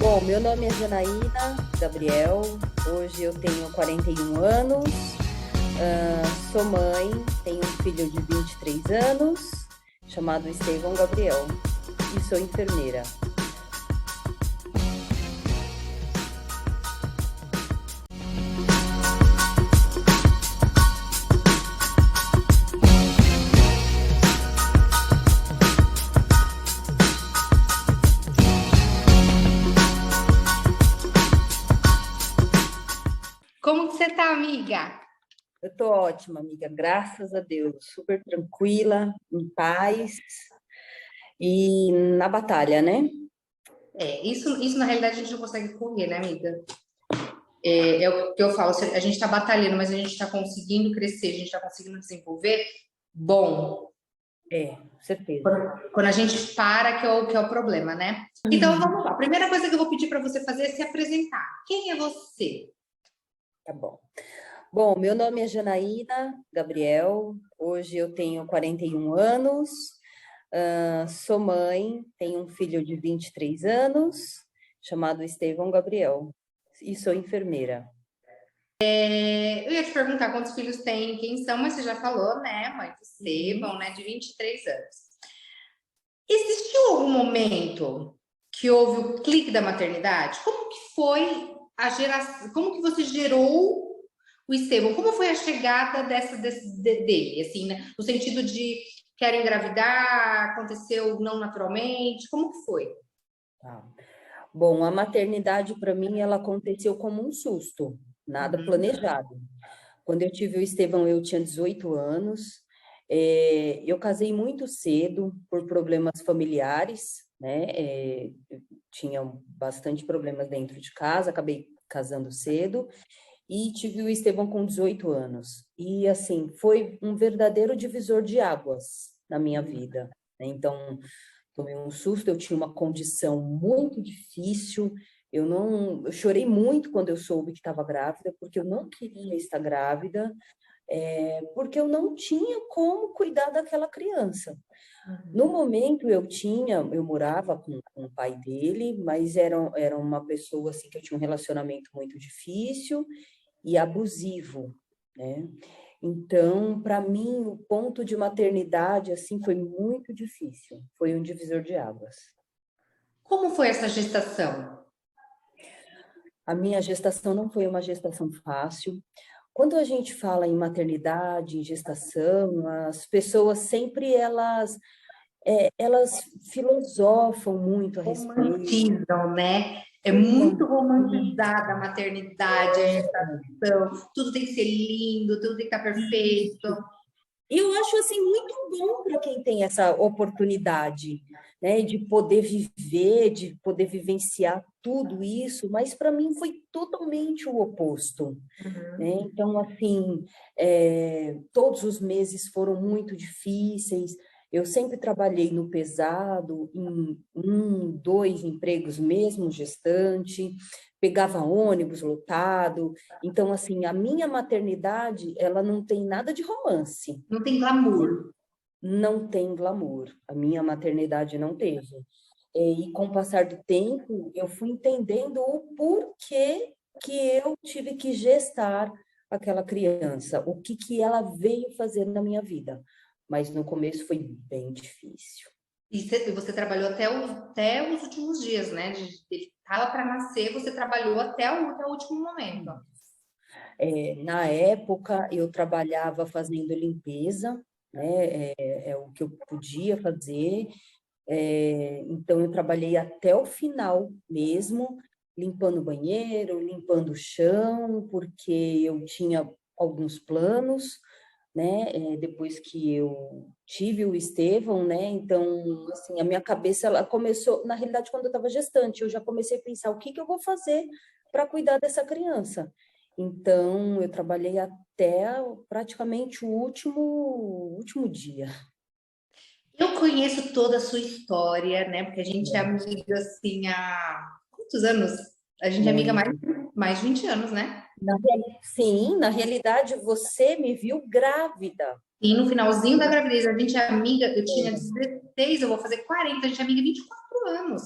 Bom, meu nome é Janaína Gabriel, hoje eu tenho 41 anos, sou mãe, tenho um filho de 23 anos, chamado Estevão Gabriel, e sou enfermeira. Como que você tá, amiga? Eu tô ótima, amiga, graças a Deus, super tranquila, em paz e na batalha, né? Isso na realidade a gente não consegue correr, né, amiga? É o que eu falo, a gente tá batalhando, mas a gente tá conseguindo crescer, a gente tá conseguindo desenvolver. Bom, Certeza. quando a gente para, que é o problema, né? Então vamos lá. A primeira coisa que eu vou pedir para você fazer é se apresentar. Quem é você? Tá bom. Bom, meu nome é Janaína Gabriel, hoje eu tenho 41 anos, sou mãe, tenho um filho de 23 anos, chamado Estevão Gabriel, e sou enfermeira. Eu ia te perguntar quantos filhos tem, quem são, mas você já falou, né? Mãe do Estevão, né? De 23 anos. Existiu algum momento que houve o clique da maternidade? Como que foi a geração? Como que você gerou o Estevão? Como foi a chegada dele? Assim, né? No sentido de quero engravidar, aconteceu não naturalmente? Como que foi? Tá. Bom, a maternidade para mim ela aconteceu como um susto, nada planejado. Quando eu tive o Estevão, eu tinha 18 anos. Eu casei muito cedo por problemas familiares, né? Eu tinha bastante problemas dentro de casa, acabei casando cedo e tive o Estevão com 18 anos. E, assim, foi um verdadeiro divisor de águas na minha vida, né? Então, tomei um susto, eu tinha uma condição muito difícil, eu chorei muito quando eu soube que estava grávida, porque eu não queria estar grávida, porque eu não tinha como cuidar daquela criança. No momento eu morava com o pai dele, mas era uma pessoa assim que eu tinha um relacionamento muito difícil e abusivo, né? Então, para mim, o ponto de maternidade assim foi muito difícil, foi um divisor de águas. Como foi essa gestação? A minha gestação não foi uma gestação fácil. Quando a gente fala em maternidade, em gestação, as pessoas sempre elas filosofam muito a respeito. Romantizam, né? É muito romantizada a maternidade, a gestação. Tudo tem que ser lindo, tudo tem que estar perfeito. Eu acho assim muito bom para quem tem essa oportunidade, né, de poder viver, de poder vivenciar tudo isso, mas para mim foi totalmente o oposto, né? Então, assim, todos os meses foram muito difíceis. Eu sempre trabalhei no pesado, em um, dois empregos mesmo, gestante, pegava ônibus lotado. Então, assim, a minha maternidade, ela não tem nada de romance, Não tem glamour. não tem glamour. A minha maternidade não teve. E com o passar do tempo, eu fui entendendo o porquê que eu tive que gestar aquela criança, o que que ela veio fazer na minha vida. Mas no começo foi bem difícil. E você trabalhou até os últimos dias, né? Ele estava para nascer, você trabalhou até o último momento. Na época, eu trabalhava fazendo limpeza, né? É o que eu podia fazer. Então, eu trabalhei até o final mesmo, limpando o banheiro, limpando o chão, porque eu tinha alguns planos, né? Depois que eu tive o Estevão, né? Então, assim, a minha cabeça, ela começou, na realidade, quando eu estava gestante, eu já comecei a pensar o que que eu vou fazer para cuidar dessa criança. Então, eu trabalhei até praticamente o último dia. Eu conheço toda a sua história, né? Porque a gente é amiga assim há quantos anos? A gente é amiga há Muito. mais de 20 anos, né? Sim, na realidade, você me viu grávida. E no finalzinho da gravidez, a gente é amiga, eu tinha 16, eu vou fazer 40, a gente é amiga há 24 anos.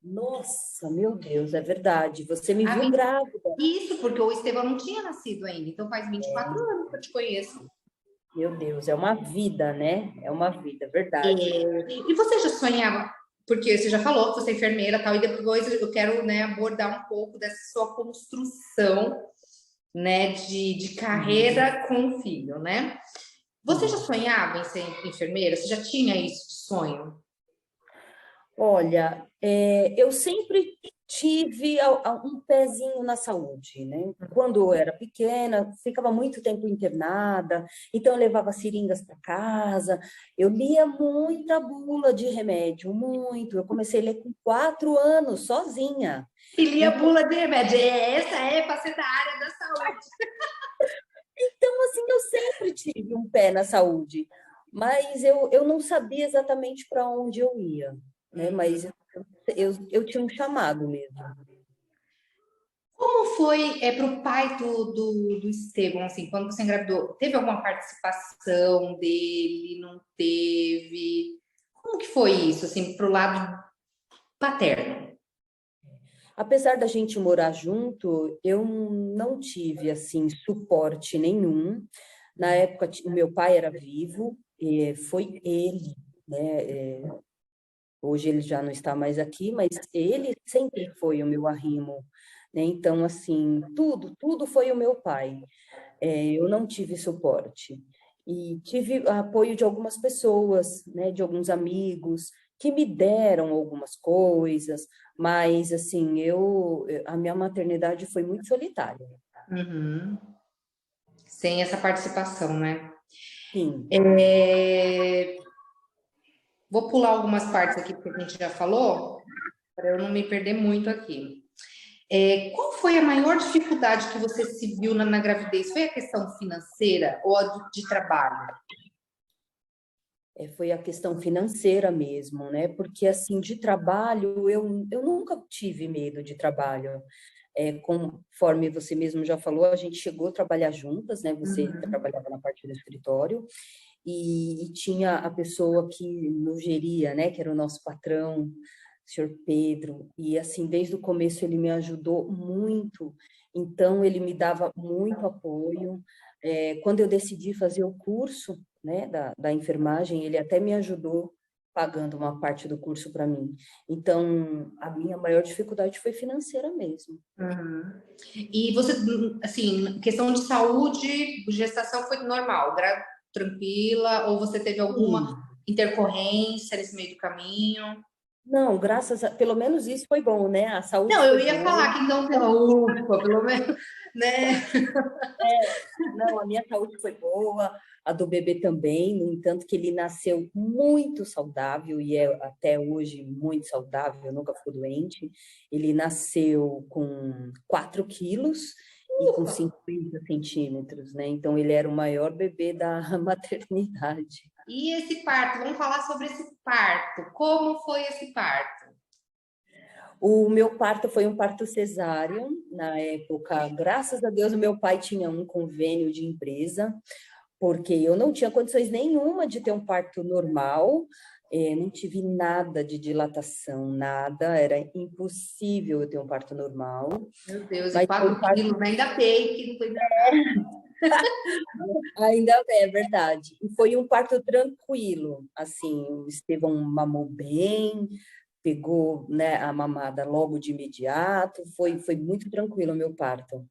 Nossa, meu Deus, é verdade. Você me Há viu 20 grávida. Isso, porque o Estevão não tinha nascido ainda, então faz 24 anos que eu te conheço. Meu Deus, é uma vida, né? É uma vida, é É, verdade. e você já sonhava? Porque você já falou que você é enfermeira e tal, e depois eu quero, né, abordar um pouco dessa sua construção, né, de Uhum, carreira com o filho, né? Você já sim. sonhava em ser enfermeira? Você já tinha isso de sonho? Olha, eu sempre tive um pezinho na saúde, né? Quando eu era pequena, ficava muito tempo internada, então eu levava seringas para casa, eu lia muita bula de remédio, muito. Eu comecei a ler com 4 anos, sozinha. E lia Então, bula de remédio. Essa é para ser da área da saúde. assim, eu sempre tive um pé na saúde, mas eu não sabia exatamente para onde eu ia, né? Mas eu tinha um chamado mesmo. Como foi para o pai do Estevão, assim, quando você engravidou? Teve alguma participação dele? Não teve? Como que foi isso, assim, para o lado paterno? Apesar da gente morar junto, eu não tive assim suporte nenhum. Na época, o meu pai era vivo, e foi ele, né? Hoje ele já não está mais aqui, mas ele sempre foi o meu arrimo, né? Então, assim, tudo foi o meu pai. Eu não tive suporte. E tive apoio de algumas pessoas, né, de alguns amigos, que me deram algumas coisas, mas, assim, a minha maternidade foi muito solitária. Uhum. Sem essa participação, né? Sim. Vou pular algumas partes aqui, porque a gente já falou, para eu não me perder muito aqui. Qual foi a maior dificuldade que você se viu na gravidez? Foi a questão financeira ou a de trabalho? Foi a questão financeira mesmo, né? Porque, assim, de trabalho, eu nunca tive medo de trabalho. Conforme você mesmo já falou, a gente chegou a trabalhar juntas, né? Você trabalhava na parte do escritório, e tinha a pessoa que nos geria, né? Que era o nosso patrão, o senhor Pedro. E, assim, desde o começo ele me ajudou muito, então ele me dava muito apoio. Quando eu decidi fazer o curso, né, da enfermagem, ele até me ajudou pagando uma parte do curso para mim. Então, a minha maior dificuldade foi financeira mesmo. Uhum. E você, assim, questão de saúde, gestação foi normal, tranquila, ou você teve alguma Sim. intercorrência nesse meio do caminho? Não, pelo menos isso foi bom, né? A saúde Não, eu foi ia boa. falar que então, pela ufa, pelo menos, né? Não, a minha saúde foi boa, a do bebê também, no entanto que ele nasceu muito saudável e é até hoje muito saudável, nunca ficou doente. Ele nasceu com 4 quilos e com 50 centímetros, né? Então ele era o maior bebê da maternidade. E esse parto, vamos falar sobre esse parto. Como foi esse parto? O meu parto foi um parto cesáreo, na época, graças a Deus, o meu pai tinha um convênio de empresa, porque eu não tinha condições nenhuma de ter um parto normal, não tive nada de dilatação, nada, era impossível eu ter um parto normal, Meu Deus, e mas foi um 4 parto, quilos, né? Ainda bem que não foi hidratado. ainda é verdade, e foi um parto tranquilo, assim, o Estevão mamou bem, pegou, né, a mamada logo de imediato, foi muito tranquilo o meu parto.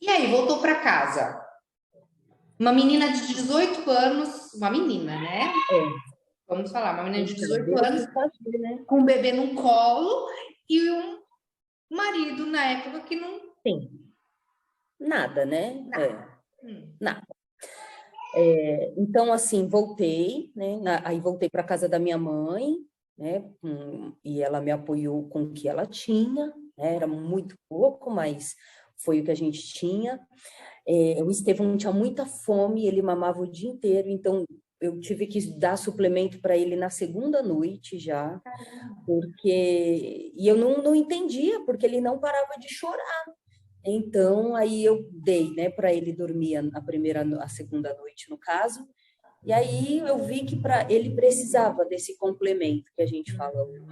E aí, voltou para casa. Uma menina de 18 anos, uma menina, né? É, Vamos falar, uma menina de então, 18 Deus anos, quis fazer, né? com um bebê no colo e um marido na época que não. Sim, nada, né? Hum. Nada. Então, assim, voltei, né? Aí voltei para casa da minha mãe, né? E ela me apoiou com o que ela tinha, né? Era muito pouco, mas foi o que a gente tinha. O Estevão tinha muita fome, ele mamava o dia inteiro, então eu tive que dar suplemento para ele na segunda noite já, porque e eu não entendia, porque ele não parava de chorar. Então aí eu dei, né, para ele dormir a segunda noite no caso, e aí eu vi que para ele precisava desse complemento que a gente fala hoje.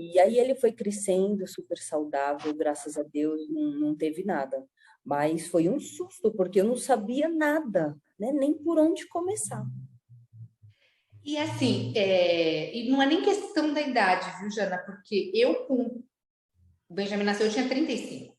E aí ele foi crescendo, super saudável, graças a Deus, não teve nada. Mas foi um susto, porque eu não sabia nada, né? Nem por onde começar. E assim, e não é nem questão da idade, viu, Jana? Porque eu, com o Benjamin nasceu, eu tinha 35.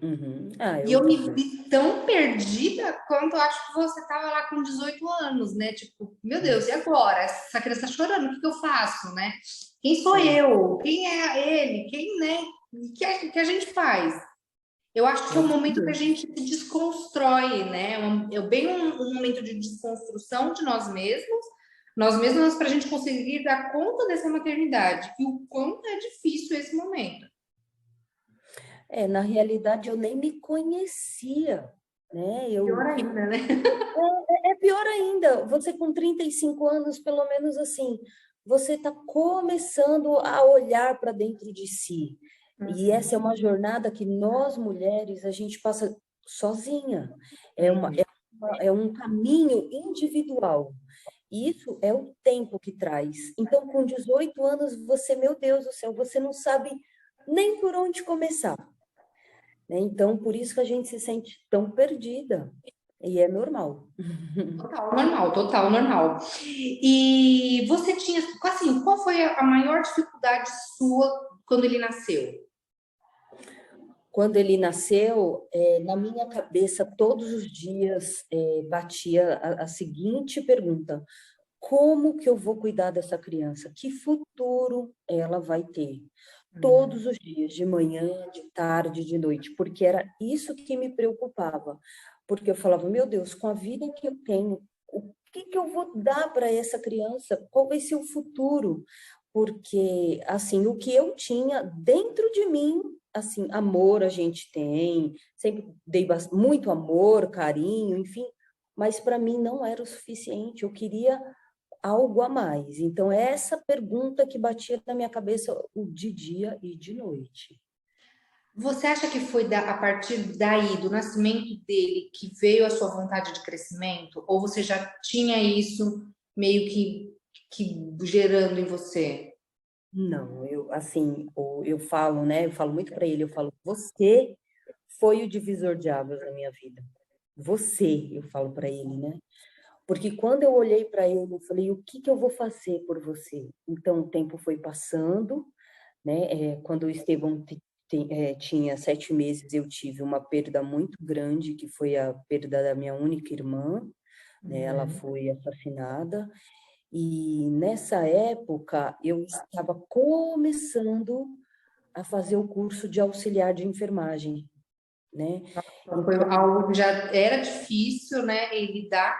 Uhum. Ah, E eu me vi tão perdida quanto eu acho que você estava lá com 18 anos, né? Tipo, meu Deus, e agora? Essa criança tá chorando, o que que eu faço, né? Quem sou eu? Quem é ele? Quem, né? O que a gente faz? Eu acho que é é um isso momento que a mesmo. gente se desconstrói, né? É bem um momento de desconstrução de nós mesmos para a gente conseguir dar conta dessa maternidade. E o quanto é difícil esse momento. Na realidade, eu nem me conhecia, né? Pior ainda, né? É pior ainda, você com 35 anos, pelo menos assim, você está começando a olhar para dentro de si. E essa é uma jornada que nós, mulheres, a gente passa sozinha. É um caminho individual. E isso é o tempo que traz. Então, com 18 anos, você, meu Deus do céu, você não sabe nem por onde começar, né? Então, por isso que a gente se sente tão perdida. E é normal. Total normal, total normal. E você tinha, assim, qual foi a maior dificuldade sua quando ele nasceu? Quando ele nasceu, na minha cabeça, todos os dias, batia a seguinte pergunta: como que eu vou cuidar dessa criança? Que futuro ela vai ter? Todos os dias, de manhã, de tarde, de noite, porque era isso que me preocupava. Porque eu falava, meu Deus, com a vida que eu tenho, o que que eu vou dar para essa criança? Qual vai ser o futuro? Porque, assim, o que eu tinha dentro de mim, assim, amor a gente tem, sempre dei muito amor, carinho, enfim, mas para mim não era o suficiente. Eu queria algo a mais. Então, é essa pergunta que batia na minha cabeça de dia e de noite. Você acha que foi a partir daí, do nascimento dele, que veio a sua vontade de crescimento? Ou você já tinha isso meio que gerando em você? Não, eu, assim, eu falo, né? Eu falo muito para ele, eu falo, você foi o divisor de águas na minha vida. Você, eu falo para ele, né? Porque quando eu olhei para ele, eu falei, o que que eu vou fazer por você? Então, o tempo foi passando, né? Quando o Estevão tinha 7 meses, eu tive uma perda muito grande, que foi a perda da minha única irmã, né? Ela foi assassinada. E nessa época, eu estava começando a fazer o curso de auxiliar de enfermagem, né? Então, foi algo que já era difícil, né? E lidar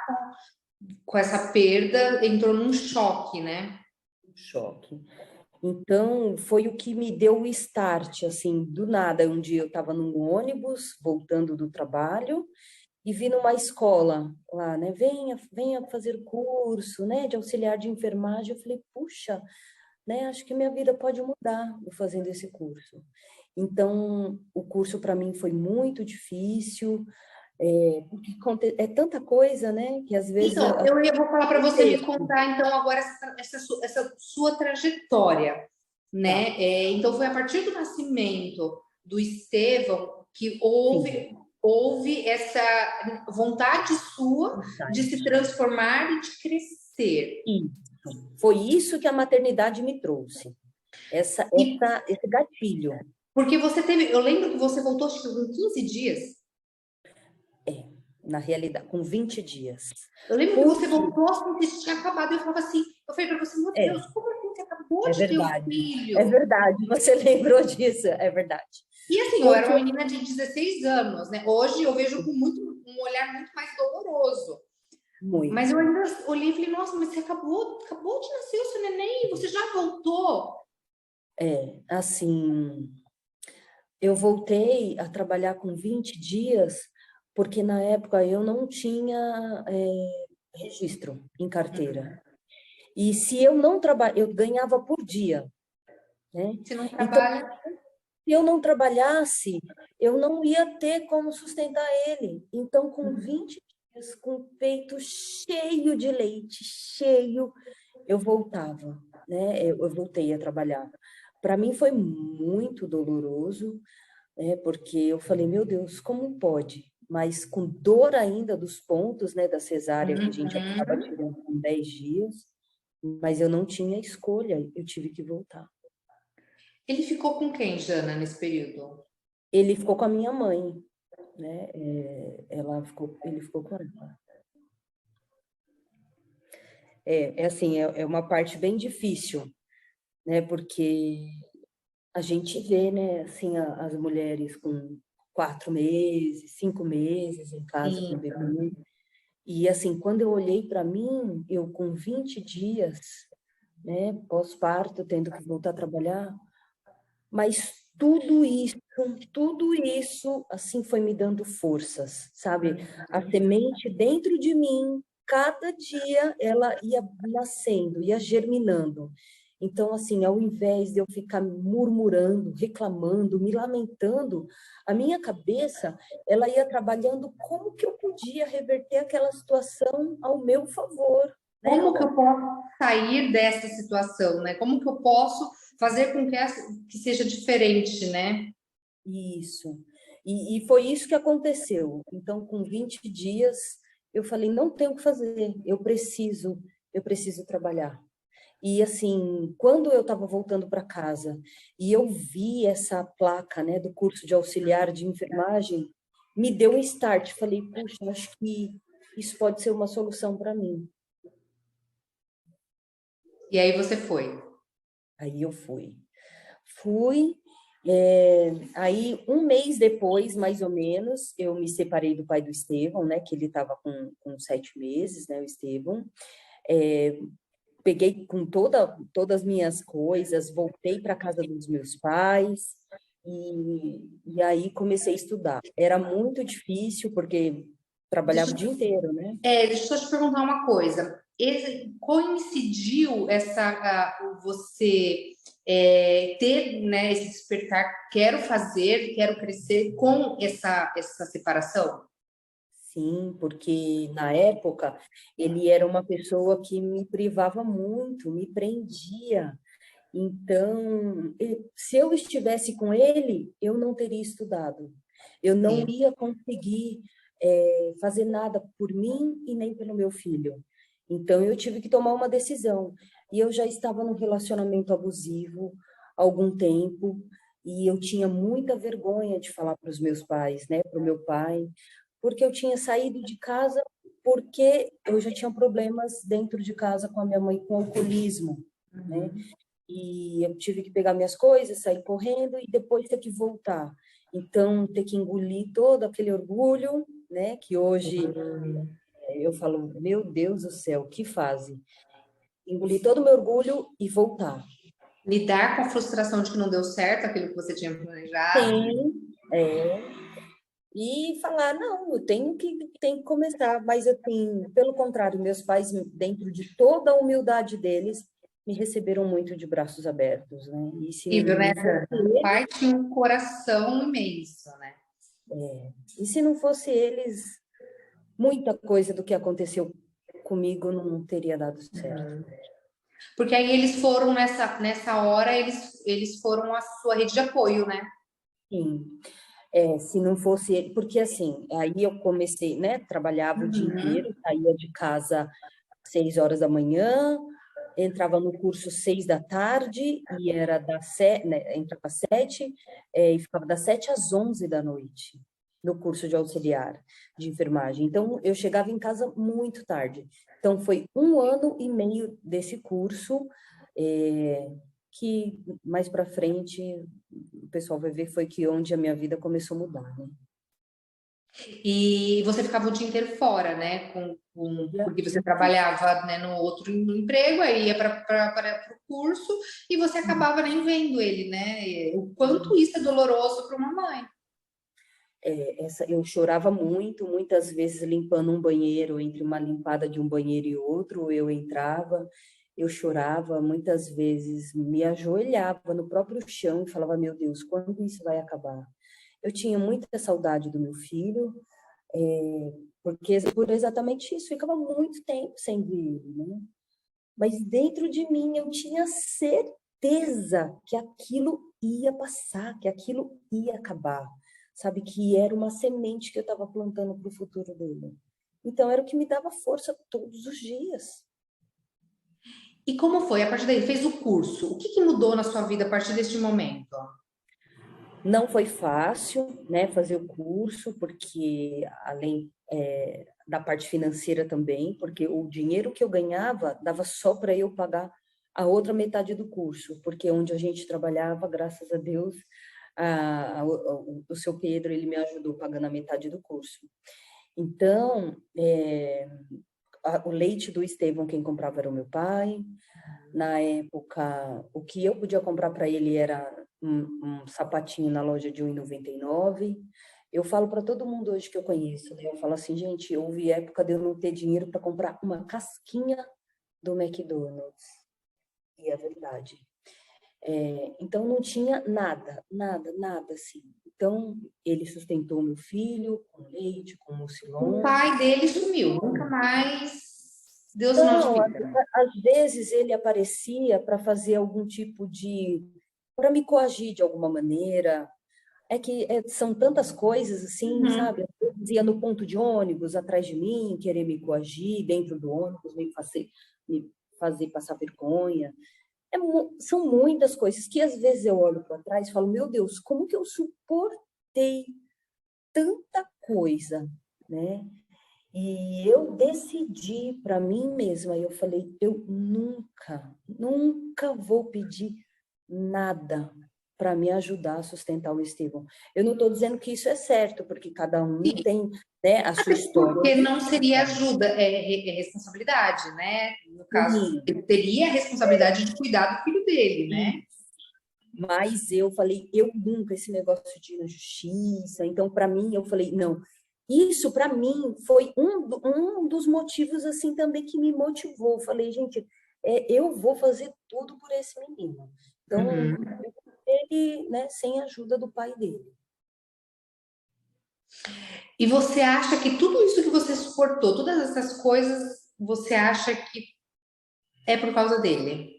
com essa perda entrou num choque, né? Choque. Então, foi o que me deu o start, assim, do nada. Um dia eu estava num ônibus, voltando do trabalho, e vi numa escola lá, né? Venha fazer curso, né? De auxiliar de enfermagem. Eu falei, puxa, né? Acho que minha vida pode mudar eu fazendo esse curso. Então, o curso para mim foi muito difícil, porque é tanta coisa, né? Que às vezes Então, eu vou falar para o você me texto, contar, então, agora essa sua trajetória, tá? né? Então, foi a partir do nascimento do Estevão que Sim, houve essa vontade sua de insight. se transformar e de crescer. Isso. Foi isso que a maternidade me trouxe. E Esse gatilho. porque você teve, eu lembro que você voltou acho que com 15 dias. É, na realidade, com 20 dias. Eu lembro que você Porque, voltou assim, que tinha acabado. Eu falava assim, eu falei para você, meu é, Deus, como assim? Você acabou é de ter um verdade. É filho? verdade, você lembrou disso, é verdade. E assim, eu era Porque, uma menina de 16 anos, né? Hoje eu vejo com um olhar muito mais doloroso. Mas eu muito. ainda olhei e falei, nossa, mas você acabou de nascer o seu neném, você já voltou. Assim, eu voltei a trabalhar com 20 dias, porque na época eu não tinha registro em carteira. E se eu não trabalhava, eu ganhava por dia, né? Se não Então, trabalha. se eu não trabalhasse, eu não ia ter como sustentar ele. Então, com 20 dias, com o peito cheio de leite, cheio, eu voltava, né? Eu voltei a trabalhar. Para mim foi muito doloroso, né? Porque eu falei, meu Deus, como pode? Mas com dor ainda dos pontos, né, da cesárea, que a gente acaba Uhum. tirando com 10 dias, mas eu não tinha escolha, eu tive que voltar. Ele ficou com quem, Jana, nesse período? Ele ficou com a minha mãe, né? Ele ficou com ela. É assim, é uma parte bem difícil, né? Porque a gente vê, né, assim, as mulheres com 4 meses, 5 meses em casa com o Sim. bebê. E assim, quando eu olhei para mim, eu com 20 dias, né, pós-parto, tendo que voltar a trabalhar, mas tudo isso, assim, foi me dando forças, sabe? A semente dentro de mim, cada dia ela ia nascendo, ia germinando. Então, assim, ao invés de eu ficar murmurando, reclamando, me lamentando, a minha cabeça, ela ia trabalhando como que eu podia reverter aquela situação ao meu favor, né? Como que eu posso sair dessa situação, né? Como que eu posso fazer com que seja diferente, né? Isso. E foi isso que aconteceu. Então, com 20 dias, eu falei, não tenho o que fazer, eu preciso trabalhar. E assim, quando eu estava voltando para casa e eu vi essa placa, né, do curso de auxiliar de enfermagem, me deu um start. Falei, puxa, acho que isso pode ser uma solução para mim. E aí você foi. Aí eu fui. Fui, aí um mês depois, mais ou menos, eu me separei do pai do Estevão, né, que ele estava com 7 meses, né, o Estevão. É, peguei com todas as minhas coisas, voltei para casa dos meus pais e aí comecei a estudar. Era muito difícil porque trabalhava o Deixa, dia inteiro, né? deixa eu só te perguntar uma coisa. Coincidiu você ter, né, esse despertar, quero fazer, quero crescer com essa separação? Sim, porque na época ele era uma pessoa que me privava muito, me prendia. Então, se eu estivesse com ele, eu não teria estudado. Eu não Sim. ia conseguir, fazer nada por mim e nem pelo meu filho. Então, eu tive que tomar uma decisão. E eu já estava num relacionamento abusivo há algum tempo, e eu tinha muita vergonha de falar para os meus pais, né, para o meu pai, porque eu tinha saído de casa porque eu já tinha problemas dentro de casa com a minha mãe com alcoolismo, né? E eu tive que pegar minhas coisas, sair correndo e depois ter que voltar. Então, ter que engolir todo aquele orgulho, né? Que hoje eu falo, meu Deus do céu, que fase? Engolir todo o meu orgulho e voltar. Lidar com a frustração de que não deu certo aquilo que você tinha planejado. Sim, é. E falar, não, eu tenho que começar. Mas, assim, pelo contrário, meus pais, dentro de toda a humildade deles, me receberam muito de braços abertos, né? E se Incrível, né, não fosse Jana? O eles, pai tinha um coração imenso, né? e se não fosse eles, muita coisa do que aconteceu comigo não teria dado certo. Porque aí eles foram nessa hora, eles foram a sua rede de apoio, né? Sim, se não fosse ele, porque assim, aí eu comecei, né, trabalhava o dia inteiro, saía de casa às 6 horas da manhã, entrava no curso 6 da tarde e era né, entrava às 7, e ficava das 7 às 11 da noite no curso de auxiliar de enfermagem. Então, eu chegava em casa muito tarde. Então, foi 1 ano e meio desse curso, que mais para frente o pessoal vai ver foi que onde a minha vida começou a mudar, né? E você ficava o dia inteiro fora, né? Porque você trabalhava, né, no outro emprego, aí ia para o curso e você acabava nem vendo ele, né? E o quanto isso é doloroso para uma mãe. Eu chorava muito, muitas vezes limpando um banheiro, entre uma limpada de um banheiro e outro, eu entrava, eu chorava, muitas vezes me ajoelhava no próprio chão e falava, meu Deus, quando isso vai acabar? Eu tinha muita saudade do meu filho, porque por exatamente isso, ficava muito tempo sem ver ele, né? Mas dentro de mim eu tinha certeza certeza que aquilo ia passar, que aquilo ia acabar, sabe? Que era uma semente que eu estava plantando para o futuro dele. Então, era o que me dava força todos os dias. E como foi? A partir daí, fez o curso. O que que mudou na sua vida a partir deste momento? Não foi fácil, né, fazer o curso, porque além da parte financeira também, porque o dinheiro que eu ganhava dava só para eu pagar a outra metade do curso, porque onde a gente trabalhava, graças a Deus, o seu Pedro, ele me ajudou pagando a metade do curso. Então, o leite do Estevão, quem comprava era o meu pai. Na época, o que eu podia comprar para ele era um sapatinho na loja de R$ 1,99. Eu falo para todo mundo hoje que eu conheço, né? Eu falo assim, gente, houve época de eu não ter dinheiro para comprar uma casquinha do McDonald's. E é verdade. Então, não tinha nada, nada, nada assim. Então, ele sustentou meu filho com leite, com O mucilon. pai dele sumiu, nunca mais deu sinal de Não, vida. às vezes ele aparecia para fazer algum tipo de, para me coagir de alguma maneira. É que são tantas coisas assim, Uhum. sabe? Às vezes ia no ponto de ônibus atrás de mim, querer me coagir dentro do ônibus, me fazer passar vergonha. São muitas coisas que às vezes eu olho para trás e falo, meu Deus, como que eu suportei tanta coisa, né? E eu decidi para mim mesma, eu falei, eu nunca, nunca vou pedir nada para me ajudar a sustentar o Estevão. Eu não estou dizendo que isso é certo, porque cada um tem, né, a sua história. Porque não seria ajuda, é responsabilidade, né? No caso, Sim, ele teria a responsabilidade de cuidar do filho dele, né? mas eu falei, eu nunca, esse negócio de ir na justiça. Então, para mim, eu falei, não. Isso, para mim, foi um dos motivos, assim, também que me motivou. Falei, gente, eu vou fazer tudo por esse menino. Então, Uhum. ele, né, sem a ajuda do pai dele. E você acha que tudo isso que você suportou, todas essas coisas, você acha que é por causa dele?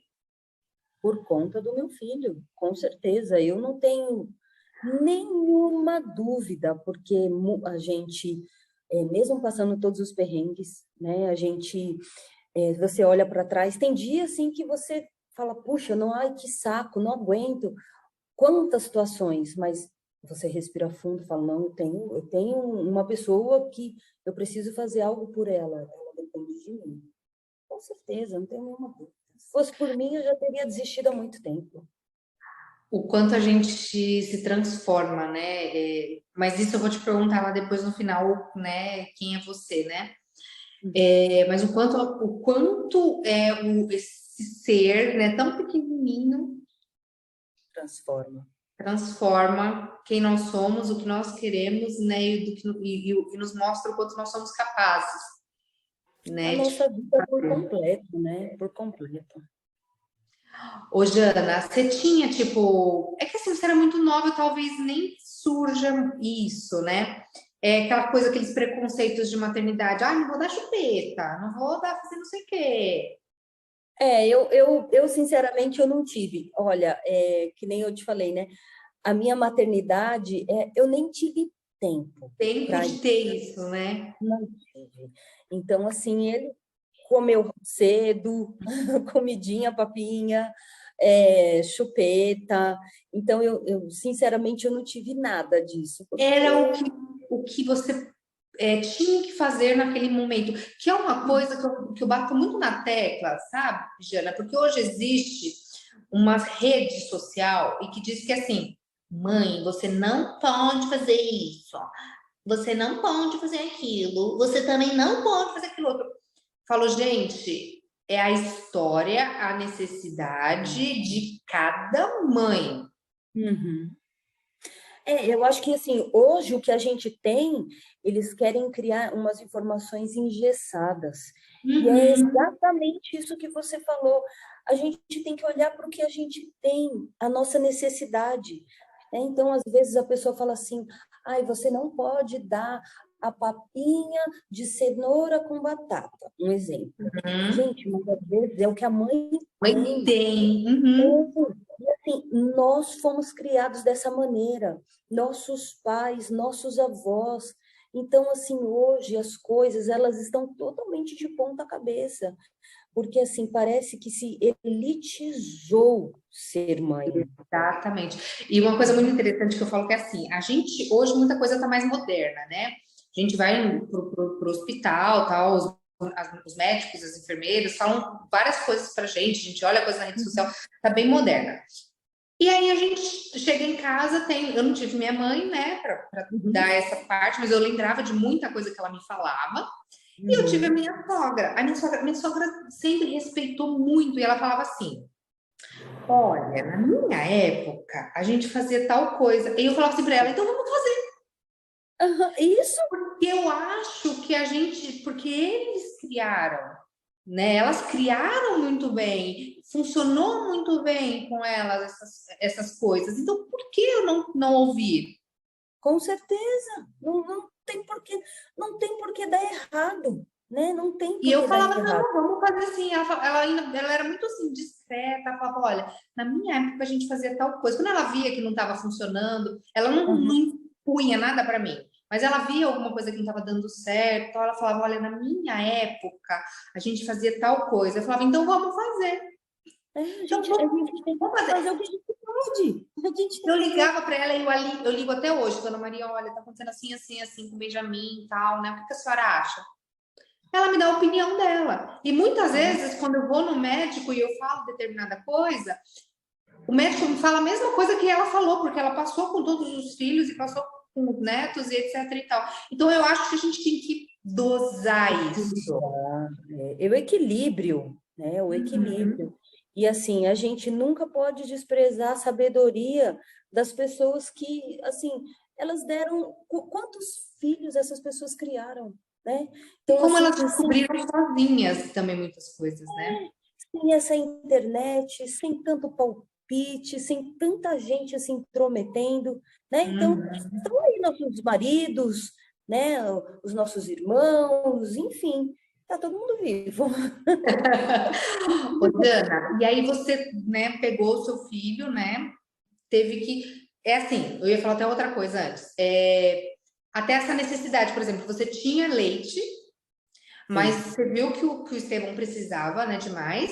Por conta do meu filho, com certeza. Eu não tenho nenhuma dúvida, porque a gente, mesmo passando todos os perrengues, né, a gente, você olha para trás, tem dias assim que você fala, puxa, não, ai, que saco, não aguento. Quantas situações, mas você respira fundo e fala, não, eu tenho uma pessoa que eu preciso fazer algo por ela depende de mim. Com certeza, não tenho nenhuma dúvida. Se fosse por mim, eu já teria desistido há muito tempo. O quanto a gente se transforma, né? Mas isso eu vou te perguntar lá depois no final, né? Quem é você, né? Mas o quanto é esse ser, né, tão pequenininho, Transforma. transforma quem nós somos, o que nós queremos, né? E nos mostra o quanto nós somos capazes, A né? nossa vida por completo, né? Por completo. Ô, Jana, você tinha, tipo. É que assim, você era muito nova, talvez nem surja isso, né? É aquela coisa, aqueles preconceitos de maternidade. Ah, não vou dar chupeta, não vou dar fazer não sei o quê. Eu sinceramente, eu não tive. Olha, que nem eu te falei, né? A minha maternidade, eu nem tive tempo Tempo para de isso. ter isso, né? Não tive. Então, assim, ele comeu cedo, comidinha, papinha, chupeta. Então, sinceramente, eu não tive nada disso, Era o porque que, o que você tinha que fazer naquele momento, que é uma coisa que eu bato muito na tecla, sabe, Jana? Porque hoje existe uma rede social e que diz que assim, mãe, você não pode fazer isso, você não pode fazer aquilo, você também não pode fazer aquilo outro. Falo, gente, é a história, a necessidade de cada mãe. Uhum. Eu acho que assim, hoje o que a gente tem, eles querem criar umas informações engessadas. E é Uhum. exatamente isso que você falou. A gente tem que olhar para o que a gente tem, a nossa necessidade. Então, às vezes a pessoa fala assim: ai, você não pode dar a papinha de cenoura com batata. Um exemplo. Uhum. Gente, mas às vezes é o que a mãe Mãe tem. tem. Uhum. assim, nós fomos criados dessa maneira, nossos pais, nossos avós. Então, assim, hoje as coisas, elas estão totalmente de ponta cabeça, porque, assim, parece que se elitizou ser mãe. Exatamente. E uma coisa muito interessante que eu falo que é assim, a gente, hoje muita coisa está mais moderna, né? A gente vai pro hospital, tal, os médicos, as enfermeiras falam várias coisas pra gente, a gente olha coisa na rede social, tá bem moderna. E aí a gente chega em casa, eu não tive minha mãe, né, pra dar Uhum, essa parte, mas eu lembrava de muita coisa que ela me falava. E eu tive a uhum. minha sogra. Minha sogra sempre respeitou muito, e ela falava assim: olha, na minha época, a gente fazia tal coisa. E eu falava assim pra ela, então vamos fazer. Aham, isso, Porque eu acho que a gente, porque eles criaram, né? Elas criaram muito bem, funcionou muito bem com elas essas coisas. Então, por que eu não ouvir? com certeza. Não tem porquê, não tem porquê dar errado, né? Não tem E eu porquê dar falava, errado. não, vamos fazer assim. Ela era muito assim, discreta. Ela falava, olha, na minha época a gente fazia tal coisa. Quando ela via que não estava funcionando, ela não Uhum. impunha nada para mim. Mas ela via alguma coisa que não estava dando certo. Então ela falava, olha, na minha época a gente fazia tal coisa. Eu falava, então vamos fazer. É, Então a gente tem que vamos fazer. fazer o que a gente pode. A gente tem Eu que fazer. ligava para ela e eu ligo até hoje, dona Maria, olha, tá acontecendo assim, assim, assim com o Benjamin e tal, né? O que a senhora acha? Ela me dá a opinião dela. E muitas vezes, quando eu vou no médico e eu falo determinada coisa, o médico me fala a mesma coisa que ela falou, porque ela passou com todos os filhos e passou com os netos e etc e tal. Então, eu acho que a gente tem que dosar isso. Equilibrar, é o equilíbrio, né? O Uhum. equilíbrio. E assim, a gente nunca pode desprezar a sabedoria das pessoas que, assim, elas deram. Quantos filhos essas pessoas criaram, né? E Então, como assim, elas descobriram sozinhas também muitas coisas, né? sem essa internet, sem tanto palpite, sem tanta gente se intrometendo, né? Então, Uhum. estão aí nossos maridos, né? Os nossos irmãos, enfim, tá todo mundo vivo. Ô, Dana, e aí você, né, pegou o seu filho, né? Teve que. É assim, eu ia falar até outra coisa antes. Até essa necessidade, por exemplo, você tinha leite, mas Sim. você viu que o Estevão precisava, né, de mais,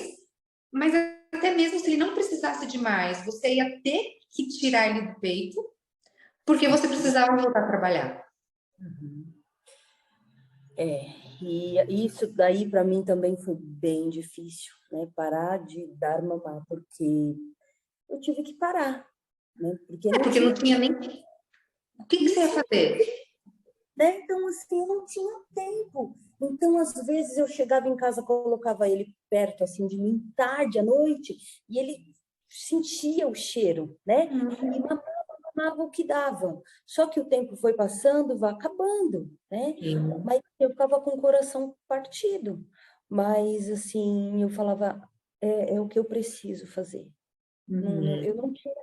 mas até mesmo se ele não precisasse de mais, você ia ter que tirar ele do peito, porque você precisava voltar a trabalhar. Uhum. É, e isso daí para mim também foi bem difícil, né? Parar de dar mamar, porque eu tive que parar, né? Porque É não porque não tinha tinha nem. O que você ia isso. fazer? Né? Então, assim, eu não tinha tempo. Então, às vezes, eu chegava em casa, colocava ele perto, assim, de mim, tarde, à noite, e ele sentia o cheiro, né? E mamava o que dava. Só que o tempo foi passando, vai acabando, né? Sim. Mas eu ficava com o coração partido. Mas, assim, eu falava, é o que eu preciso fazer. Uhum. Eu não tinha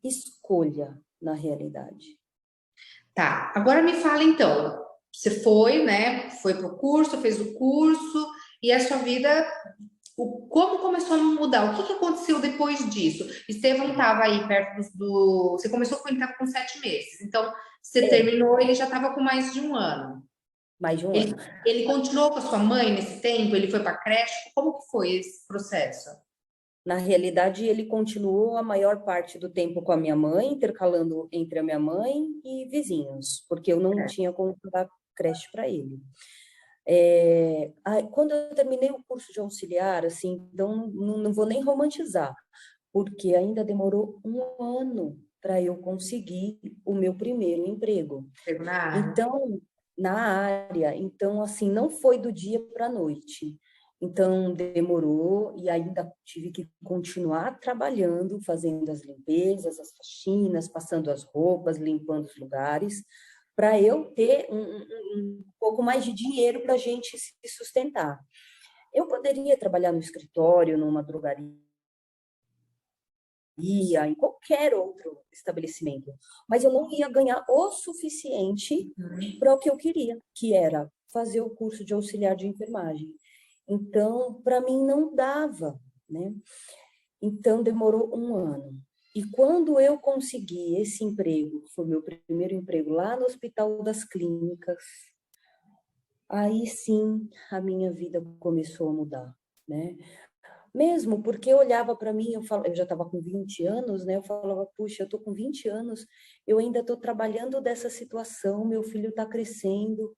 escolha, na realidade. Tá, agora me fala então. Você foi, né? Foi pro curso, fez o curso, e a sua vida, como começou a mudar? O que que aconteceu depois disso? Estevão estava aí perto Você começou com ele estava com 7 meses, então você É, terminou, ele já estava com mais de um ano. mais de um Ele, ano. ele continuou com a sua mãe nesse tempo? Ele foi para creche? Como que foi esse processo? Na realidade, ele continuou a maior parte do tempo com a minha mãe, intercalando entre a minha mãe e vizinhos, porque eu não tinha como dar creche para ele. Quando eu terminei o curso de auxiliar, assim, então não vou nem romantizar, porque ainda demorou um ano para eu conseguir o meu primeiro emprego. Pegou na área? Então, na área, então assim, não foi do dia para a noite. Então demorou e ainda tive que continuar trabalhando, fazendo as limpezas, as faxinas, passando as roupas, limpando os lugares, para eu ter um pouco mais de dinheiro para a gente se sustentar. Eu poderia trabalhar no escritório, numa drogaria, em qualquer outro estabelecimento, mas eu não ia ganhar o suficiente para o que eu queria, que era fazer o curso de auxiliar de enfermagem. Então, para mim não dava, né? Então demorou um ano. E quando eu consegui esse emprego, foi meu primeiro emprego lá no Hospital das Clínicas, aí sim a minha vida começou a mudar, né? Mesmo porque eu olhava para mim, eu já estava com 20 anos, né? Eu falava, puxa, eu estou com 20 anos, eu ainda estou trabalhando dessa situação, meu filho está crescendo.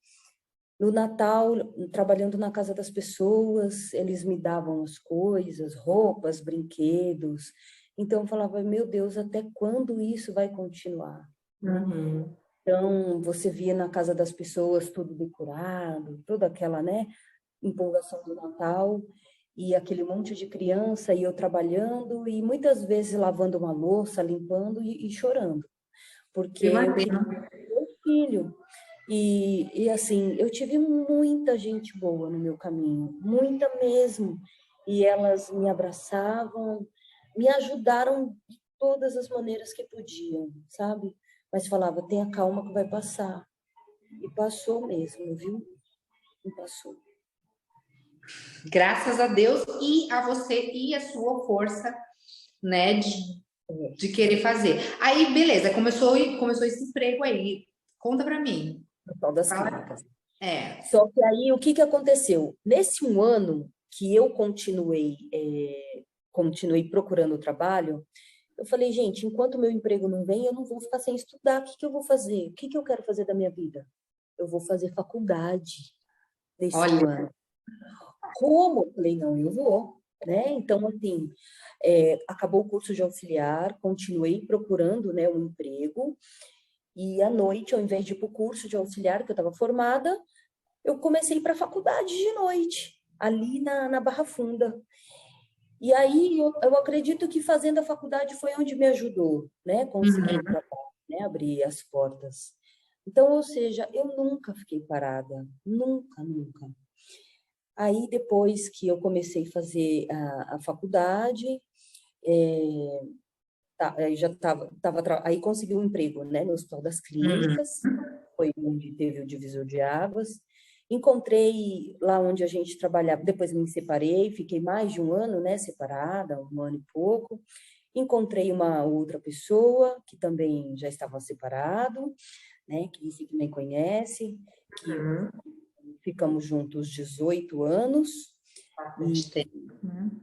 No Natal, trabalhando na casa das pessoas, eles me davam as coisas, roupas, brinquedos. Então eu falava, meu Deus, até quando isso vai continuar, né? Uhum. Então você via na casa das pessoas tudo decorado, toda aquela, né, empolgação do Natal e aquele monte de criança e eu trabalhando e muitas vezes lavando uma louça, limpando e chorando, porque Eu eu queria imagino. meu filho. E assim, eu tive muita gente boa no meu caminho, muita mesmo. E elas me abraçavam, me ajudaram de todas as maneiras que podiam, sabe? Mas falava, tenha calma que vai passar. E passou mesmo, viu? E passou. Graças a Deus e a você e a sua força, né, de querer fazer. Aí, beleza, começou esse emprego aí. Conta pra mim. No Hospital das Fala. Clínicas. É. Só que aí, o que que aconteceu? Nesse um ano que eu continuei procurando trabalho, eu falei, gente, enquanto meu emprego não vem, eu não vou ficar sem estudar. O que que eu vou fazer? O que que eu quero fazer da minha vida? Eu vou fazer faculdade nesse um Olha, ano. Como? Eu falei, não, eu vou, né? Então, assim, acabou o curso de auxiliar, continuei procurando, né, um emprego, e à noite, ao invés de ir para o curso de auxiliar, que eu estava formada, eu comecei para a faculdade de noite, ali na Barra Funda. E aí eu acredito que fazendo a faculdade foi onde me ajudou, né? Conseguir o uhum. trabalho, né? Abrir as portas. Então, ou seja, eu nunca fiquei parada, nunca, nunca. Aí depois que eu comecei a fazer a faculdade, é, aí já aí consegui um emprego, né? No Hospital das Uhum. Clínicas, foi onde teve o divisor de águas. Encontrei lá onde a gente trabalhava, depois me separei, fiquei mais de um ano, né, separada, um ano e pouco. Encontrei uma outra pessoa que também já estava separado, né, que você também conhece, que Uhum. ficamos juntos 18 anos e Bastante tempo. Uhum.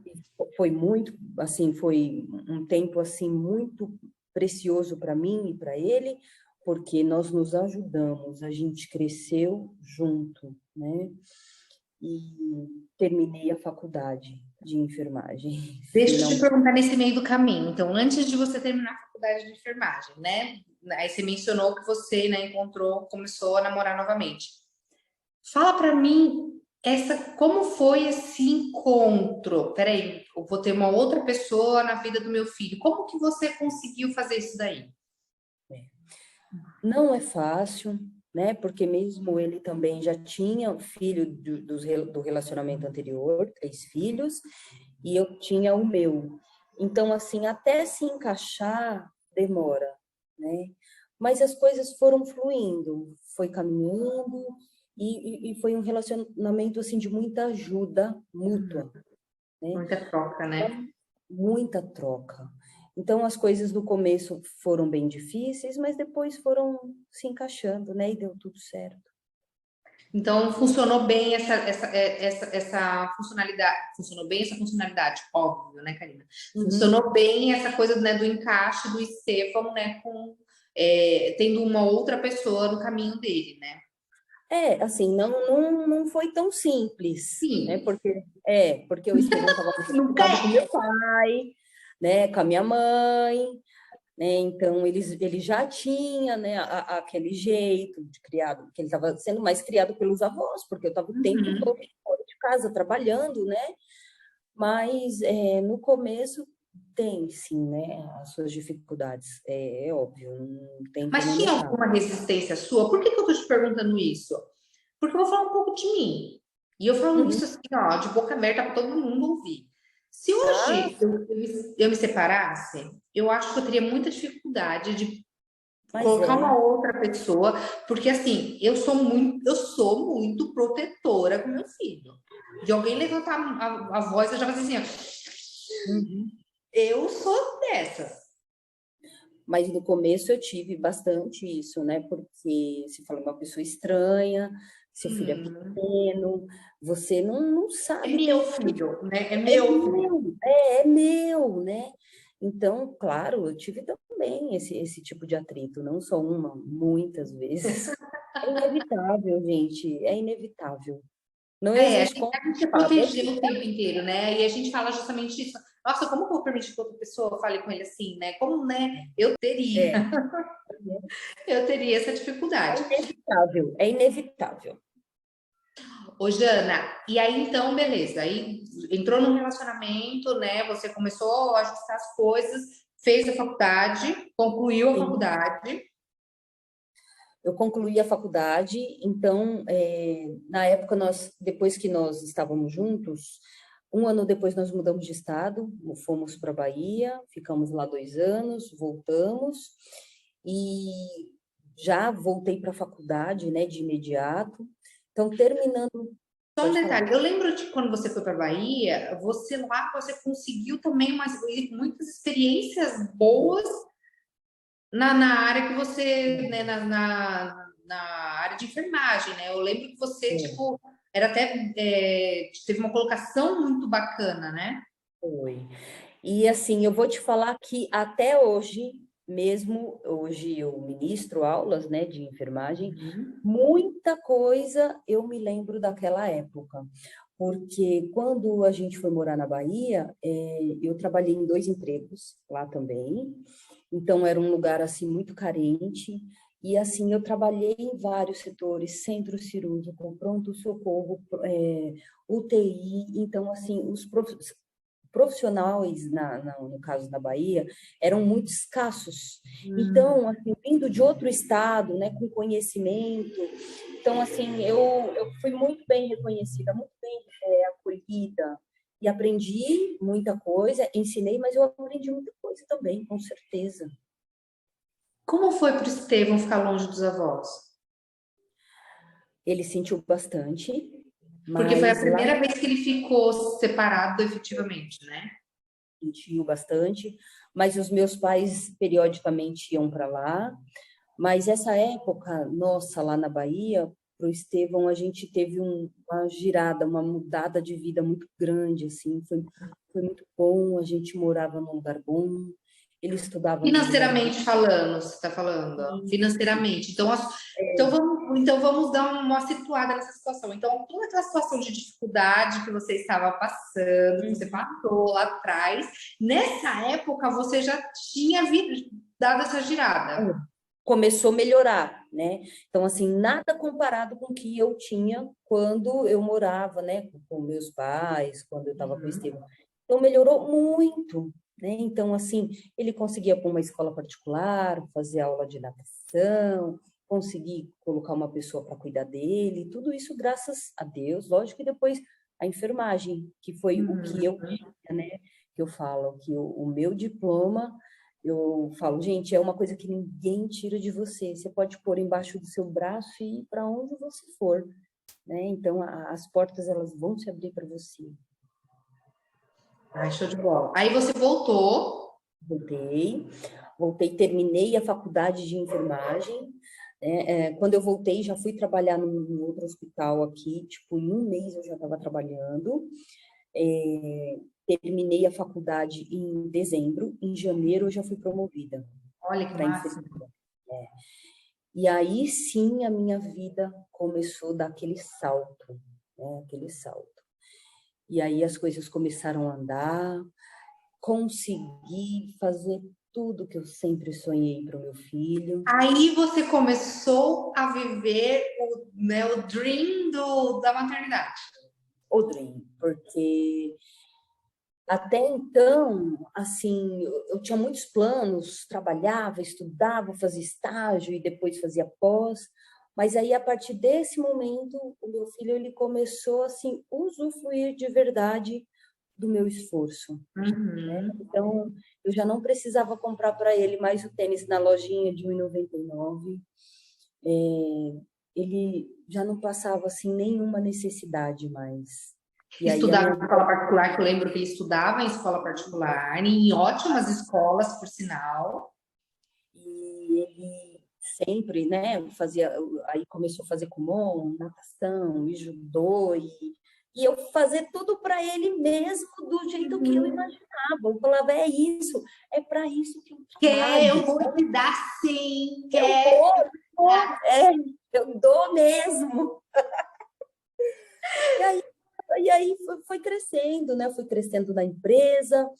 foi muito, assim, foi um tempo assim muito precioso para mim e para ele, porque nós nos ajudamos, a gente cresceu junto, né? E terminei a faculdade de enfermagem, Deixa eu te finalmente. perguntar nesse meio do caminho. Então, antes de você terminar a faculdade de enfermagem, né? Aí você mencionou que você, né, encontrou, começou a namorar novamente. Fala pra mim como foi esse encontro? Peraí, eu vou ter uma outra pessoa na vida do meu filho. Como que você conseguiu fazer isso daí? Não é fácil, né? Porque mesmo ele também já tinha filho do relacionamento anterior, 3 filhos, e eu tinha o meu. Então, assim, até se encaixar demora, né? Mas as coisas foram fluindo, foi caminhando e foi um relacionamento assim de muita ajuda mútua, né? Muita troca, né? Então, muita troca. Então, as coisas no começo foram bem difíceis, mas depois foram se encaixando, né? E deu tudo certo. Então, funcionou bem essa funcionalidade. Funcionou bem essa funcionalidade, óbvio, né, Karina? Uhum. Funcionou bem essa coisa, né, do encaixe do Estefão, né, tendo uma outra pessoa no caminho dele, né? Assim, não foi tão simples, né? Sim, Porque o Estevão estava muito nunca preocupado com é. meu pai, né? Com a minha mãe, né? Então, ele já tinha, né? Aquele jeito de criado, que ele estava sendo mais criado pelos avós, porque eu estava o tempo Uhum. todo fora de casa, trabalhando, né? Mas no começo tem, sim, né, as suas dificuldades, é óbvio, não tem como Mas tinha negar. alguma resistência sua? Por que que eu tô te perguntando isso? Porque eu vou falar um pouco de mim. E eu falo Uhum. isso assim, ó, de boca aberta para todo mundo ouvir. Se Ah, hoje eu me separasse, eu acho que eu teria muita dificuldade de mas colocar é. uma outra pessoa, porque assim, eu sou muito protetora com meu filho. De alguém levantar a voz, eu já vou dizer assim, ó, Uhum. eu sou dessas. Mas no começo eu tive bastante isso, né? Porque se fala uma pessoa estranha, seu filho é Uhum. pequeno, você não É sabe meu bem, filho, né? É é meu filho. meu, é meu, né? Então, claro, eu tive também esse tipo de atrito, não só uma, muitas vezes. É inevitável, gente, é inevitável. Não É, existe como a gente quer escapar. proteger o tempo inteiro, né? E a gente fala justamente isso. Nossa, como que eu vou permitir que outra pessoa fale com ele assim, né? Como, né? Eu teria, É, eu teria essa é dificuldade. inevitável, é inevitável. Ô, Jana, e aí então, beleza. Aí entrou num relacionamento, né? Você começou a ajustar as coisas, fez a faculdade, concluiu a Sim. faculdade. Eu concluí a faculdade, então, na época, depois que nós estávamos juntos, um ano depois nós mudamos de estado, fomos para a Bahia, ficamos lá 2 anos, voltamos, e já voltei para a faculdade, né, de imediato. Então, terminando, Só um pode falar. detalhe, eu lembro de quando você foi para Bahia, você lá você conseguiu também muitas experiências boas na área que você, né, na área de enfermagem, né? Eu lembro que você, É, tipo, era até, teve uma colocação muito bacana, né? foi. E assim, eu vou te falar que até hoje, mesmo hoje eu ministro aulas, né, de enfermagem, Uhum. muita coisa eu me lembro daquela época. Porque quando a gente foi morar na Bahia, eu trabalhei em 2 empregos lá também. Então era um lugar assim muito carente. E assim, eu trabalhei em vários setores, centro cirúrgico, pronto-socorro, UTI. Então, assim, os profissionais, no caso da Bahia, eram muito escassos. Hum. Então, assim, vindo de outro estado, né, com conhecimento, então, assim, eu fui muito bem reconhecida, muito bem acolhida, e aprendi muita coisa, ensinei, mas eu aprendi muita coisa também, com certeza. Como foi para o Estevão ficar longe dos avós? Ele sentiu bastante, Porque foi a mas lá primeira vez que ele ficou separado efetivamente, né? sentiu bastante, mas os meus pais periodicamente iam para lá. Mas essa época nossa lá na Bahia, para o Estevão, a gente teve uma girada, uma mudada de vida muito grande, assim, foi muito bom, a gente morava num lugar bom, ele estudava num lugar bom. Financeiramente falando, você está falando, ó, Isso, financeiramente. Então vamos dar uma situada nessa situação. Então, toda aquela situação de dificuldade que você estava passando, que você passou lá atrás, nessa época você já tinha dado essa girada. começou a melhorar, né? Então, assim, nada comparado com o que eu tinha quando eu morava, né, com meus pais, quando eu estava com o Uhum. Estevão. Então, melhorou muito, né? Então, assim, ele conseguia para uma escola particular, fazer aula de natação, conseguir colocar uma pessoa para cuidar dele, tudo isso graças a Deus. Lógico que depois a enfermagem, que foi o que eu Uhum. tinha, né? Que eu falo, que o meu diploma eu falo, gente, é uma coisa que ninguém tira de você. Você pode pôr embaixo do seu braço e ir para onde você for, né? Então, as portas elas vão se abrir para você. Ai, show de bola. Aí você voltou. Voltei, voltei, terminei a faculdade de enfermagem. Quando eu voltei, já fui trabalhar num outro hospital aqui, tipo, em um mês eu já estava trabalhando. Terminei a faculdade em dezembro, em janeiro eu já fui promovida Olha que para massa. enfermeira. E aí sim a minha vida começou a dar aquele salto, né? Aquele salto. E aí as coisas começaram a andar, consegui fazer tudo que eu sempre sonhei para o meu filho, Aí você começou a viver o dream da maternidade. o Dream, porque até então, assim, eu tinha muitos planos, trabalhava, estudava, fazia estágio e depois fazia pós, mas aí a partir desse momento, o meu filho ele começou assim usufruir de verdade do meu esforço. Uhum. Então, eu já não precisava comprar para ele mais o tênis na lojinha de 1,99. Ele já não passava assim nenhuma necessidade mais. E aí a Estudava minha em vida escola particular, que eu lembro que ele estudava em escola particular, em ótimas escolas, por sinal. ele sempre, né, aí começou a fazer kumon, natação, e judô, e eu fazer tudo para ele mesmo do jeito que eu imaginava. Eu falava, é isso, é para isso que eu Quer, eu trabalho. vou te dar sim, Eu quer. dou, eu dou mesmo. E aí, foi crescendo, né? Fui crescendo na empresa,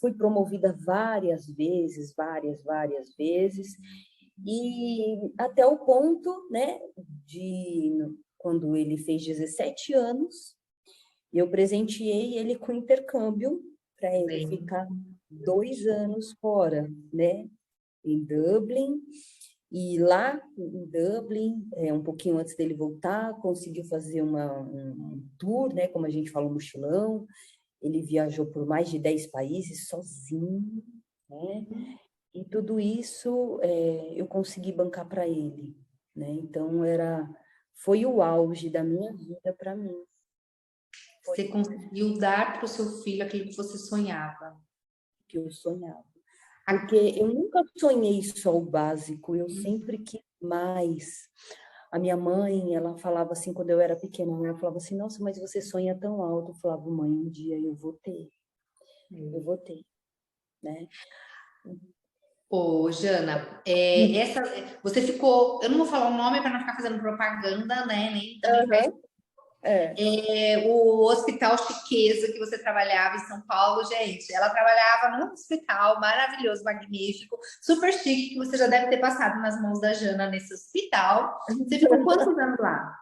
fui promovida várias vezes, e até o ponto, né, de quando ele fez 17 anos, eu presenteei ele com intercâmbio para ele Bem, ficar 2 anos fora, né, em Dublin. E lá em Dublin, um pouquinho antes dele voltar, conseguiu fazer um tour, né, como a gente fala, um mochilão. Ele viajou por mais de 10 países sozinho, né? E tudo isso eu consegui bancar para ele, né? Então foi o auge da minha vida para mim. Foi você conseguiu dar para o seu filho aquilo que você sonhava. o que eu sonhava. Porque eu nunca sonhei só o básico, eu sempre quis mais. A minha mãe, ela falava assim, quando eu era pequena, ela falava assim, nossa, mas você sonha tão alto. Eu falava, mãe, um dia eu vou ter, né? Ô, Jana, você ficou, eu não vou falar o nome para não ficar fazendo propaganda, né? Nem também Aham, é. o Hospital Chiqueza que você trabalhava em São Paulo, gente. Ela trabalhava num hospital maravilhoso, magnífico, super chique, que você já deve ter passado nas mãos da Jana nesse hospital. Você ficou quantos anos lá?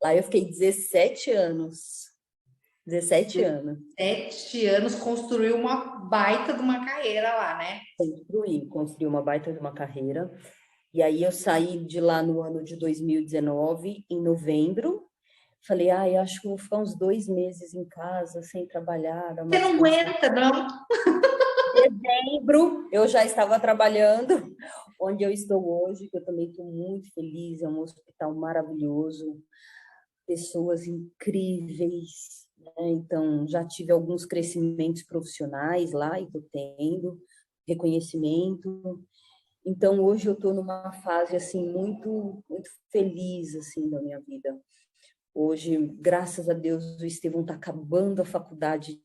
Lá eu fiquei 17 anos. 17 anos. 7 anos, construiu uma baita de uma carreira lá, né? Construí uma baita de uma carreira. E aí eu saí de lá no ano de 2019, em novembro. Falei, eu acho que vou ficar uns 2 meses em casa, sem trabalhar, dar uma Você não descansada. aguenta, não? Dezembro, eu já estava trabalhando onde eu estou hoje, que eu também estou muito feliz. É um hospital maravilhoso, pessoas incríveis, né? Então, já tive alguns crescimentos profissionais lá e estou tendo reconhecimento. Então, hoje eu estou numa fase, assim, muito, muito feliz, assim, da minha vida. Hoje, graças a Deus, o Estevão está acabando a faculdade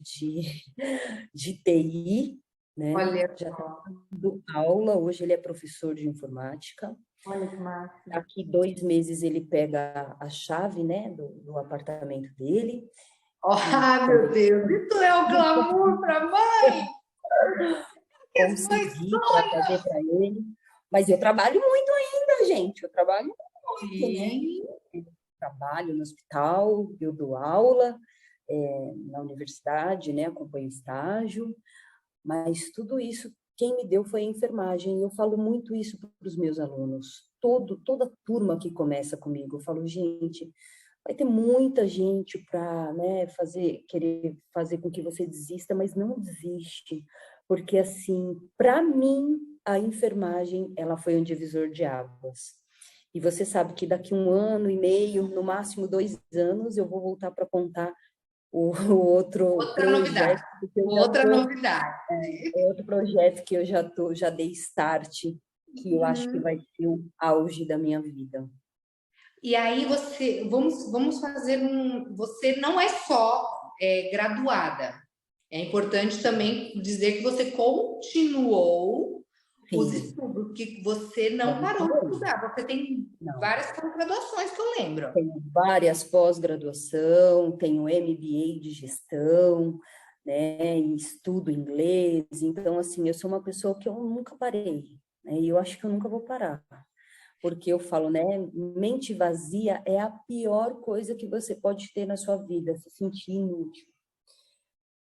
de TI, né? Olha Já está só, dando aula, hoje ele é professor de informática. olha que massa. Daqui 2 meses ele pega a chave, né, do apartamento dele. Oh, E meu também Deus, isso é o glamour para mãe! Que as mães consegui sonham! trazer para ele. Mas eu trabalho muito ainda, gente. Eu trabalho muito, né? Sim. Eu trabalho no hospital, eu dou aula na universidade, né? Acompanho estágio. Mas tudo isso, quem me deu foi a enfermagem. Eu falo muito isso para os meus alunos. Toda turma que começa comigo, eu falo, gente, vai ter muita gente para, né, querer fazer com que você desista, mas não desiste, porque assim, para mim, a enfermagem, ela foi um divisor de águas. E você sabe que daqui 1 ano e meio, no máximo 2 anos, eu vou voltar para contar o outro Outra novidade. projeto que eu já Outra tô, novidade. outro projeto que eu já dei start, que eu acho que Uhum. vai ser o auge da minha vida. E aí vamos fazer você não é só graduada. É importante também dizer que você continuou os Sim, estudos, que você não parou de continuei. estudar. Você tem Não. várias graduações que eu lembro. Tenho várias pós-graduação, tenho MBA de gestão, né, e estudo inglês. Então, assim, eu sou uma pessoa que eu nunca parei, né, e eu acho que eu nunca vou parar. Porque eu falo, né, mente vazia é a pior coisa que você pode ter na sua vida, se sentir inútil.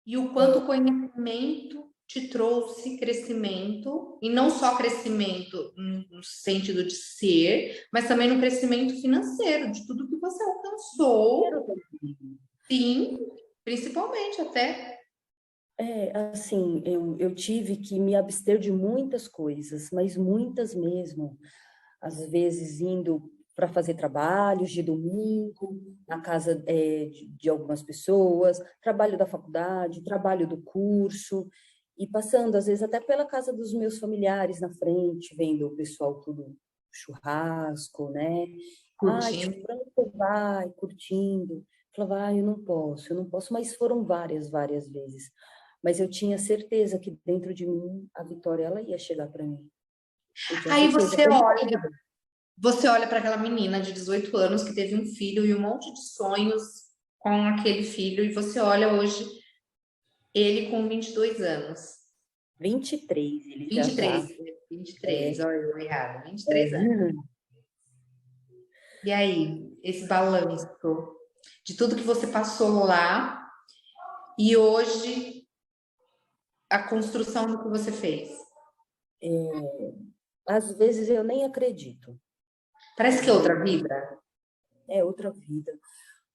E o quanto o conhecimento te trouxe crescimento, e não só crescimento no sentido de ser, mas também no crescimento financeiro, de tudo que você alcançou, sim, principalmente até. Assim, eu tive que me abster de muitas coisas, mas muitas mesmo. Às vezes indo para fazer trabalhos de domingo, na casa de algumas pessoas, trabalho da faculdade, trabalho do curso. E passando, às vezes, até pela casa dos meus familiares na frente, vendo o pessoal tudo churrasco, né? Ai, Curtindo. pra onde você vai? Curtindo. Falava, ai, eu não posso, mas foram várias, várias vezes. Mas eu tinha certeza que dentro de mim a vitória ela ia chegar para mim. Eu tinha Aí certeza, você como olha, tudo. você olha para aquela menina de 18 anos que teve um filho e um monte de sonhos com aquele filho, e você olha hoje ele com 22 anos. 23 ele já 23, tá. 23, É, olha eu errado, 23 anos. é. E aí, esse balanço de tudo que você passou lá e hoje a construção do que você fez. Às vezes eu nem acredito. Parece que Às é vezes outra vida. é outra vida.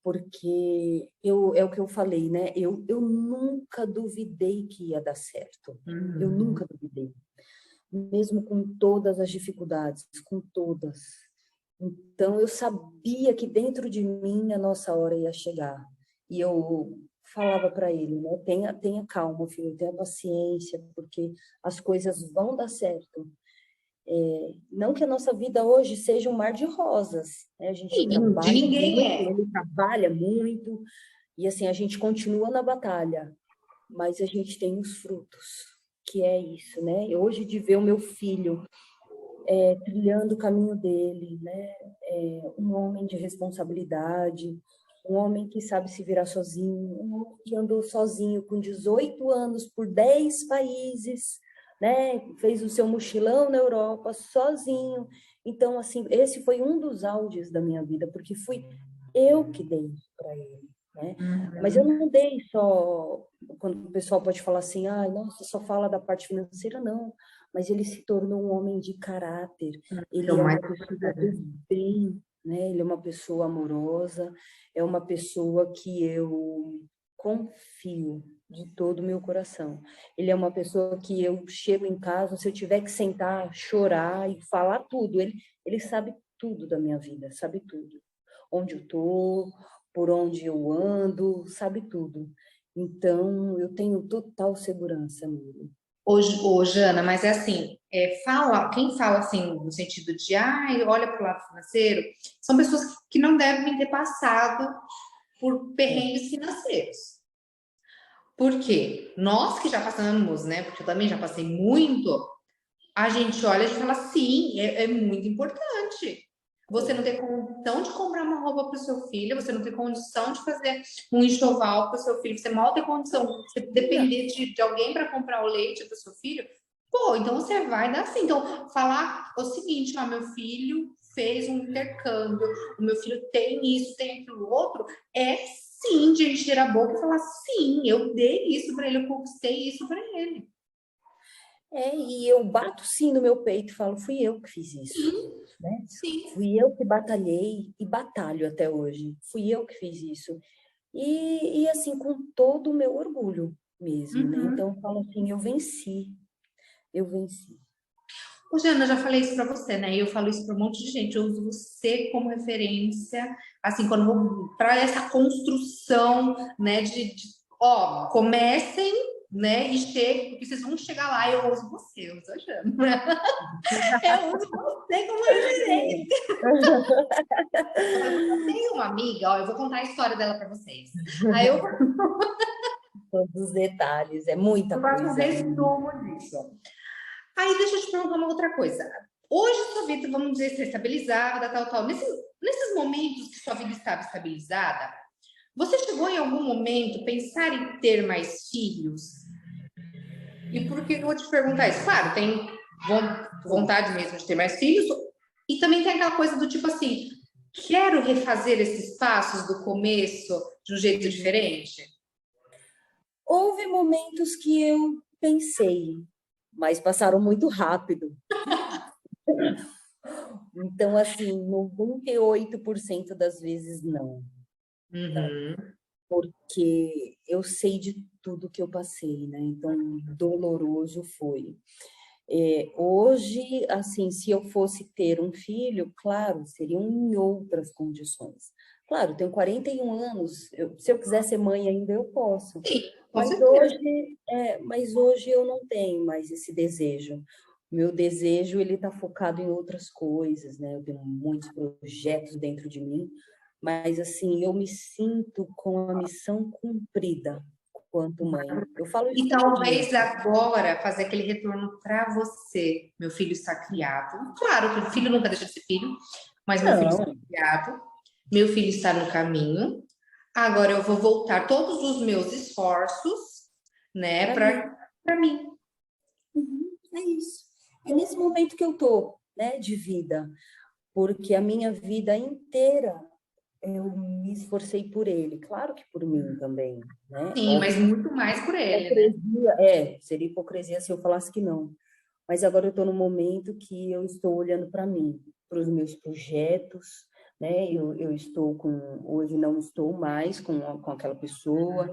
Porque é o que eu falei, né? Eu nunca duvidei que ia dar certo. Eu Uhum. nunca duvidei. Mesmo com todas as dificuldades, com todas. Então, eu sabia que dentro de mim a nossa hora ia chegar. E eu falava para ele, né? Tenha calma, filho, tenha paciência, porque as coisas vão dar certo. Não que a nossa vida hoje seja um mar de rosas, né? A gente Sim, de trabalha ninguém muito, é. ele trabalha muito, e assim, a gente continua na batalha, mas a gente tem os frutos, que é isso, né? Hoje de ver o meu filho trilhando o caminho dele, né? Um homem de responsabilidade, um homem que sabe se virar sozinho, um homem que andou sozinho com 18 anos por 10 países, né? Fez o seu mochilão na Europa sozinho. Então, assim, esse foi um dos áudios da minha vida, porque fui eu que dei para ele, né? Mas eu Uhum. não dei só, quando o pessoal pode falar assim, ah, nossa, só fala da parte financeira, não. Mas ele se tornou um homem de caráter, Que é ele o é mais uma pessoa do importante. bem, né? Ele é uma pessoa amorosa, é uma pessoa que eu confio de todo o meu coração. Ele é uma pessoa que eu chego em casa, se eu tiver que sentar, chorar e falar tudo, ele sabe tudo da minha vida, sabe tudo. Onde eu tô, por onde eu ando, sabe tudo. Então, eu tenho total segurança nele. Hoje, Ana, mas é assim, quem fala assim no sentido de, olha para o lado financeiro, são pessoas que não devem ter passado por perrengues financeiros. Por quê? Nós que já passamos, né? Porque eu também já passei muito, a gente olha e fala, sim, é muito importante. Você não É. tem condição de comprar uma roupa para o seu filho, você não tem condição de fazer um enxoval para o seu filho, você mal tem condição, você Não. depender de alguém para comprar o leite para o seu filho, pô, então você vai dar sim. Então, falar o seguinte, ó, meu filho fez um intercâmbio, o meu filho tem isso, tem aquilo outro, é sim de encher a boca e falar, sim, eu dei isso para ele, eu conquistei isso para ele. E eu bato sim no meu peito e falo, fui eu que fiz isso, Sim, né? sim. Fui eu que batalhei e batalho até hoje. Fui eu que fiz isso. E assim, com todo o meu orgulho mesmo, né? Uhum. Então, eu falo assim, eu venci, eu venci. Ô, Jana, eu já falei isso para você, né? E eu falo isso para um monte de gente. Eu uso você como referência, assim, quando para essa construção, né? Ó, comecem, né? E cheguem, porque vocês vão chegar lá. Eu uso você, eu uso a Jana. Eu uso você como referência. Eu tenho uma amiga, ó, eu vou contar a história dela para vocês. Aí eu Todos os detalhes, é muita faço um coisa, né? resumo disso. Aí deixa eu te perguntar uma outra coisa. Hoje sua vida, vamos dizer, está estabilizada, tal, tal. Nesses momentos que sua vida estava estabilizada, você chegou em algum momento a pensar em ter mais filhos? E por que eu vou te perguntar isso? Claro, tem vontade mesmo de ter mais filhos, e também tem aquela coisa do tipo assim, quero refazer esses passos do começo de um jeito diferente. Houve momentos que eu pensei, mas passaram muito rápido. Então, assim, 98% das vezes não, não. Uhum. Porque eu sei de tudo que eu passei, né? Então, doloroso foi. Hoje, assim, se eu fosse ter um filho, claro, seriam em outras condições. Claro, tenho 41 anos, se eu quiser ser mãe ainda, eu posso. Sim, com Mas certeza. hoje eu não tenho mais esse desejo. Meu desejo, ele está focado em outras coisas, né? Eu tenho muitos projetos dentro de mim, mas assim, eu me sinto com a missão cumprida quanto mãe. Eu falo E isso todo dia. talvez agora fazer aquele retorno para você. Meu filho está criado. Claro que o filho nunca deixa de ser filho, mas meu filho está Não, criado. Meu filho está no caminho. Agora eu vou voltar todos os meus esforços, né, para mim, para mim. é isso. É nesse momento que eu tô, né, de vida, porque a minha vida inteira eu me esforcei por ele, claro que por mim também, né? Sim, mas Óbvio que muito mais por ele, né? hipocrisia, seria hipocrisia se eu falasse que não. Mas agora eu estou no momento que eu estou olhando para mim, para os meus projetos, né? Eu estou com, hoje não estou mais com aquela pessoa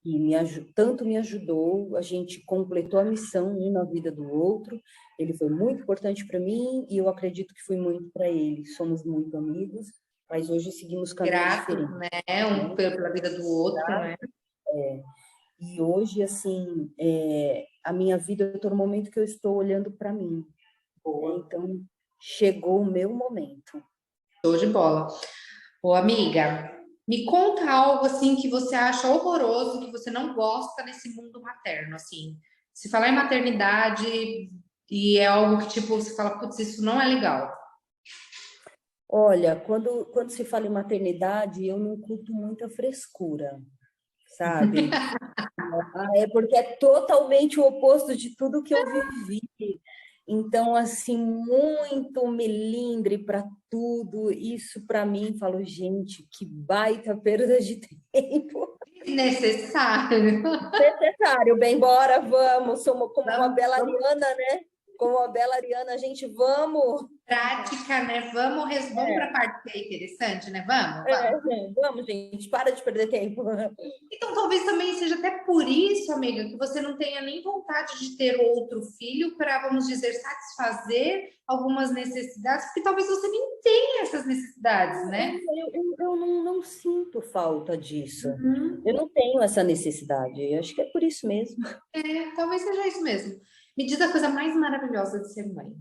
que tanto me ajudou, a gente completou a missão um na vida do outro. Ele foi muito importante para mim e eu acredito que fui muito para ele. Somos muito amigos, mas hoje seguimos caminhos Gratos, diferentes, né? Um né? pela vida do outro, né? E hoje, assim, a minha vida, eu estou no momento que eu estou olhando para mim, né? Boa. Então, chegou o meu momento. Show de bola. Ô, amiga, me conta algo assim que você acha horroroso, que você não gosta nesse mundo materno, assim. Se falar em maternidade e é algo que, tipo, você fala, putz, isso não é legal. Olha, quando se fala em maternidade, eu não curto muita frescura, sabe? É porque é totalmente o oposto de tudo que eu vivi. Então, assim, muito melindre para tudo. Isso, para mim, falo, gente, que baita perda de tempo. Necessário. Necessário, bem, bora, vamos. Somos como uma Vamos, bela vamos Ariana, né? Como uma bela Ariana, a gente vamos. prática, né? Vamos para a parte que é interessante, né? Vamos, vamos. Vamos, gente, para de perder tempo. Então, talvez também seja até por isso, amiga, que você não tenha nem vontade de ter outro filho para, vamos dizer, satisfazer algumas necessidades, porque talvez você nem tenha essas necessidades, né? Eu não sinto falta disso. Uhum. Eu não tenho essa necessidade. Eu acho que é por isso mesmo. É, talvez seja isso mesmo. Me diz a coisa mais maravilhosa de ser mãe.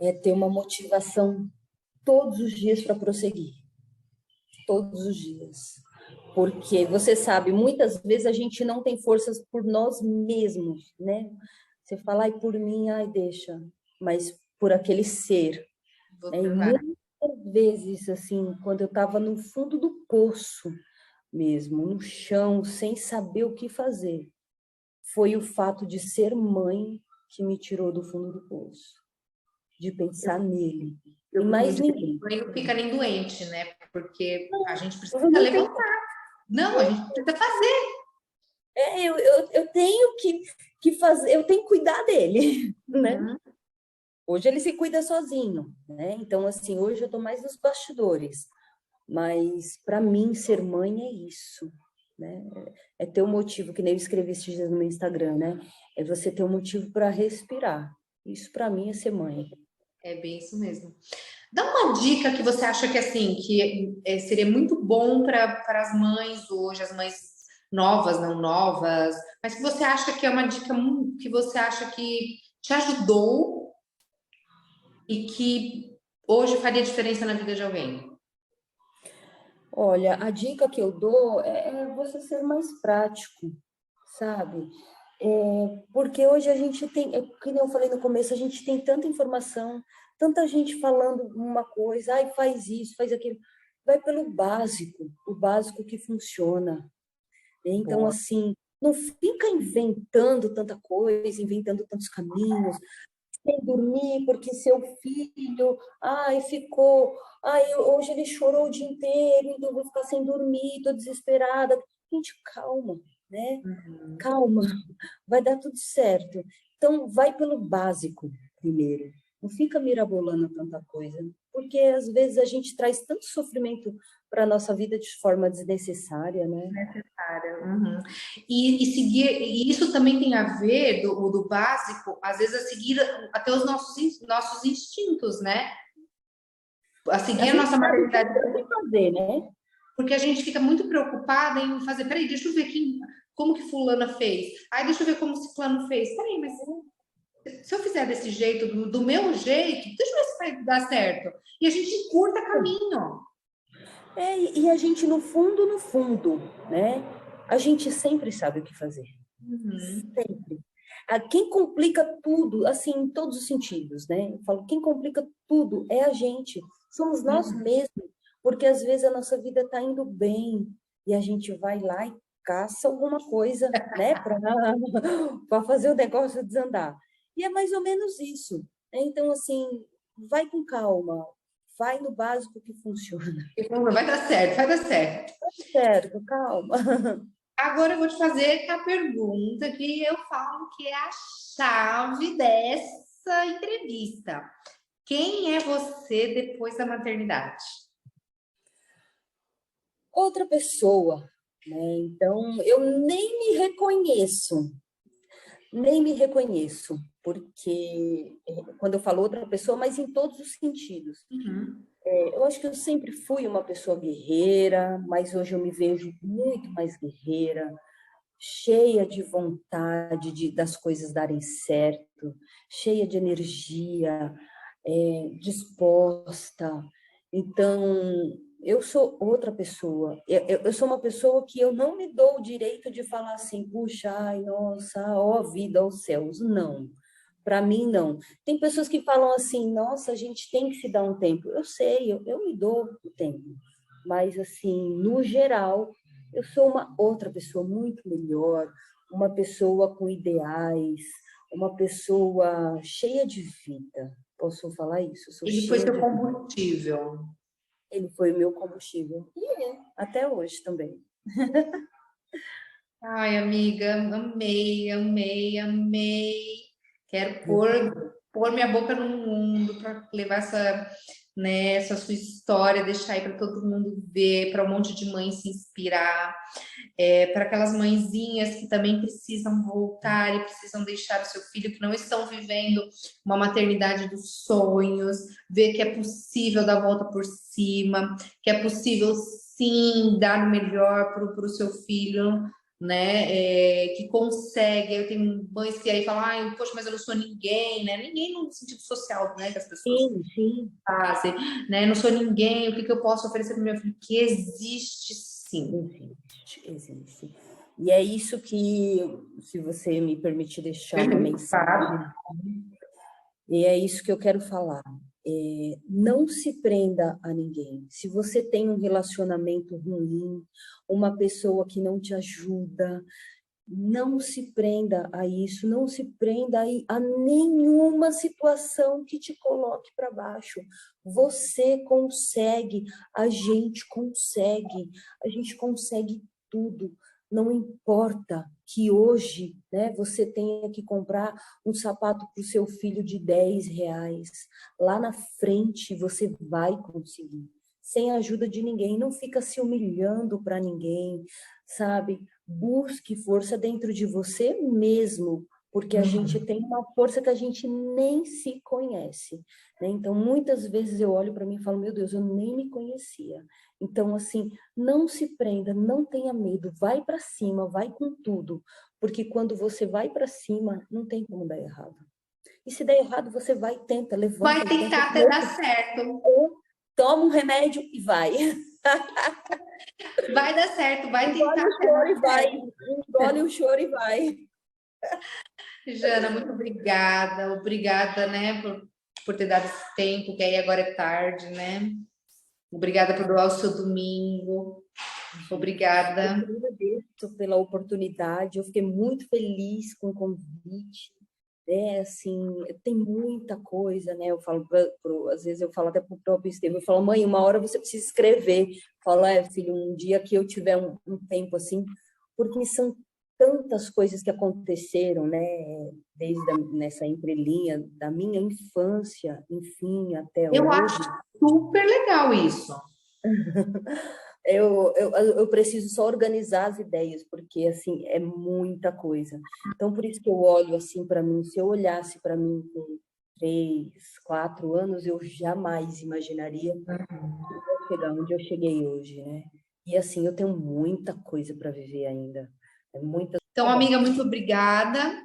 É ter uma motivação todos os dias para prosseguir. Todos os dias. Porque você sabe, muitas vezes a gente não tem forças por nós mesmos, né? Você fala, ai, por mim, ai, deixa. Mas por aquele ser. E Você vai. muitas vezes, assim, quando eu estava no fundo do poço mesmo, no chão, sem saber o que fazer, foi o fato de ser mãe que me tirou do fundo do poço, de pensar nele. E Eu costumo mais dizer que ninguém. mãe não fica nem doente, né? Porque a gente Eu precisa não tenho, levantar. Não, a gente precisa fazer. eu tenho que fazer, eu tenho que cuidar dele, né? Uhum. Hoje ele se cuida sozinho, né? Então, assim, hoje eu estou mais nos bastidores. Mas para mim ser mãe é isso, né? É ter um motivo, que nem eu escrevi esses dias no meu Instagram, né? É você ter um motivo para respirar. Isso para mim é ser mãe. É bem isso mesmo. Dá uma dica que você acha que assim, que seria muito bom para as mães hoje, as mães novas, não novas, mas que você acha que é uma dica que você acha que te ajudou e que hoje faria diferença na vida de alguém. Olha, a dica que eu dou é você ser mais prático, sabe? Porque hoje a gente tem, como eu falei no começo, a gente tem tanta informação, tanta gente falando uma coisa, ai, faz isso, faz aquilo. Vai pelo básico, o básico que funciona. Então, Boa. assim, não fica inventando tanta coisa, inventando tantos caminhos, sem dormir porque seu filho, ai, ficou, ai, hoje ele chorou o dia inteiro, então eu vou ficar sem dormir, tô desesperada. Gente, calma, né? Uhum. Calma, vai dar tudo certo. Então, vai pelo básico primeiro. Não fica mirabolando tanta coisa, porque às vezes a gente traz tanto sofrimento para a nossa vida de forma desnecessária, né? Necessária. Uhum. E seguir, e isso também tem a ver do básico, às vezes a seguir até os nossos instintos, né? a seguir a nossa maternidade. O que fazer, né? Porque a gente fica muito preocupada em fazer, peraí, deixa eu ver como que fulana fez. Ai, deixa eu ver como ciclano fez. Peraí, mas se eu fizer desse jeito, do meu jeito, deixa eu ver se vai dar certo. E a gente curta caminho. E a gente, no fundo, né? A gente sempre sabe o que fazer. Sempre. Quem complica tudo, assim, em todos os sentidos, né? Eu falo, quem complica tudo é a gente. Somos nós mesmos. Porque às vezes a nossa vida está indo bem e a gente vai lá e caça alguma coisa, né? Para fazer o negócio desandar. E é mais ou menos isso, né? Então, assim, vai com calma. Vai no básico que funciona. Vai dar certo, vai dar certo. Certo, calma. Agora eu vou te fazer a pergunta que eu falo que é a chave dessa entrevista. Quem é você depois da maternidade? Outra pessoa, né? Então, eu nem me reconheço, porque quando eu falo outra pessoa, mas em todos os sentidos. Eu acho que eu sempre fui uma pessoa guerreira, mas hoje eu me vejo muito mais guerreira, cheia de vontade das coisas darem certo, cheia de energia, disposta. Então, eu sou outra pessoa. Eu sou uma pessoa que eu não me dou o direito de falar assim, puxa, ai, nossa, ó vida, ó céus. Não. Para mim, não. Tem pessoas que falam assim, nossa, a gente tem que se dar um tempo. Eu sei, eu me dou o tempo. Mas, assim, no geral, eu sou uma outra pessoa muito melhor, uma pessoa com ideais, uma pessoa cheia de vida. Posso falar isso? Eu sou Ele foi cheia seu de vida. combustível. Ele foi o meu combustível. E até hoje também. Ai, amiga, amei, amei, amei. Quero pôr minha boca no mundo para levar essa sua história, deixar aí para todo mundo ver, para um monte de mãe se inspirar, para aquelas mãezinhas que também precisam voltar e precisam deixar o seu filho, que não estão vivendo uma maternidade dos sonhos, ver que é possível dar a volta por cima, que é possível sim dar o melhor para o seu filho, né, que consegue. Eu tenho mães que aí falam, ai, poxa, mas eu não sou ninguém, né? Ninguém no sentido social, né, que as pessoas Sim. fazem, né? Não sou ninguém, o que eu posso oferecer para o meu filho? Que existe sim. Existe. E é isso que, se você me permitir deixar uma mensagem, e é isso que eu quero falar. Não se prenda a ninguém. Se você tem um relacionamento ruim, uma pessoa que não te ajuda, não se prenda a isso, não se prenda a nenhuma situação que te coloque para baixo. Você consegue, a gente consegue tudo. Não importa que hoje, né, você tenha que comprar um sapato para o seu filho de R$ 10. Lá na frente você vai conseguir, sem a ajuda de ninguém. Não fica se humilhando para ninguém, sabe? Busque força dentro de você mesmo, porque a gente tem uma força que a gente nem se conhece, né? Então, muitas vezes eu olho para mim e falo, meu Deus, eu nem me conhecia. Então, assim, não se prenda, não tenha medo, vai para cima, vai com tudo, porque quando você vai para cima, não tem como dar errado. E se der errado, você vai, tenta, levanta Vai e tenta. tentar até dar certo. Toma um remédio e vai. Vai dar certo, vai tentar até Engole o choro dar e vai. certo. Engole o choro e vai. Jana, muito obrigada. Obrigada, né, por ter dado esse tempo, que aí agora é tarde, né? Obrigada por doar o seu domingo. Obrigada. Eu agradeço pela oportunidade, eu fiquei muito feliz com o convite. Assim, tem muita coisa, né? Eu falo, às vezes eu falo até para o próprio Estevam, eu falo, mãe, uma hora você precisa escrever. Eu falo, filho, um dia que eu tiver um tempo assim, porque são tantas coisas que aconteceram, né? Nessa entrelinha da minha infância, enfim, até Eu hoje. acho super legal isso. Eu preciso só organizar as ideias, porque, assim, é muita coisa. Então, por isso que eu olho, assim, para mim, se eu olhasse para mim com 3, 4 anos, eu jamais imaginaria que eu ia chegar onde eu cheguei hoje, né? E assim, eu tenho muita coisa para viver ainda. É muita. Então, Tá bom. amiga, muito obrigada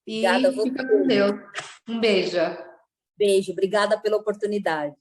Obrigada a e você. fica com Deus. Um beijo. Beijo, obrigada pela oportunidade.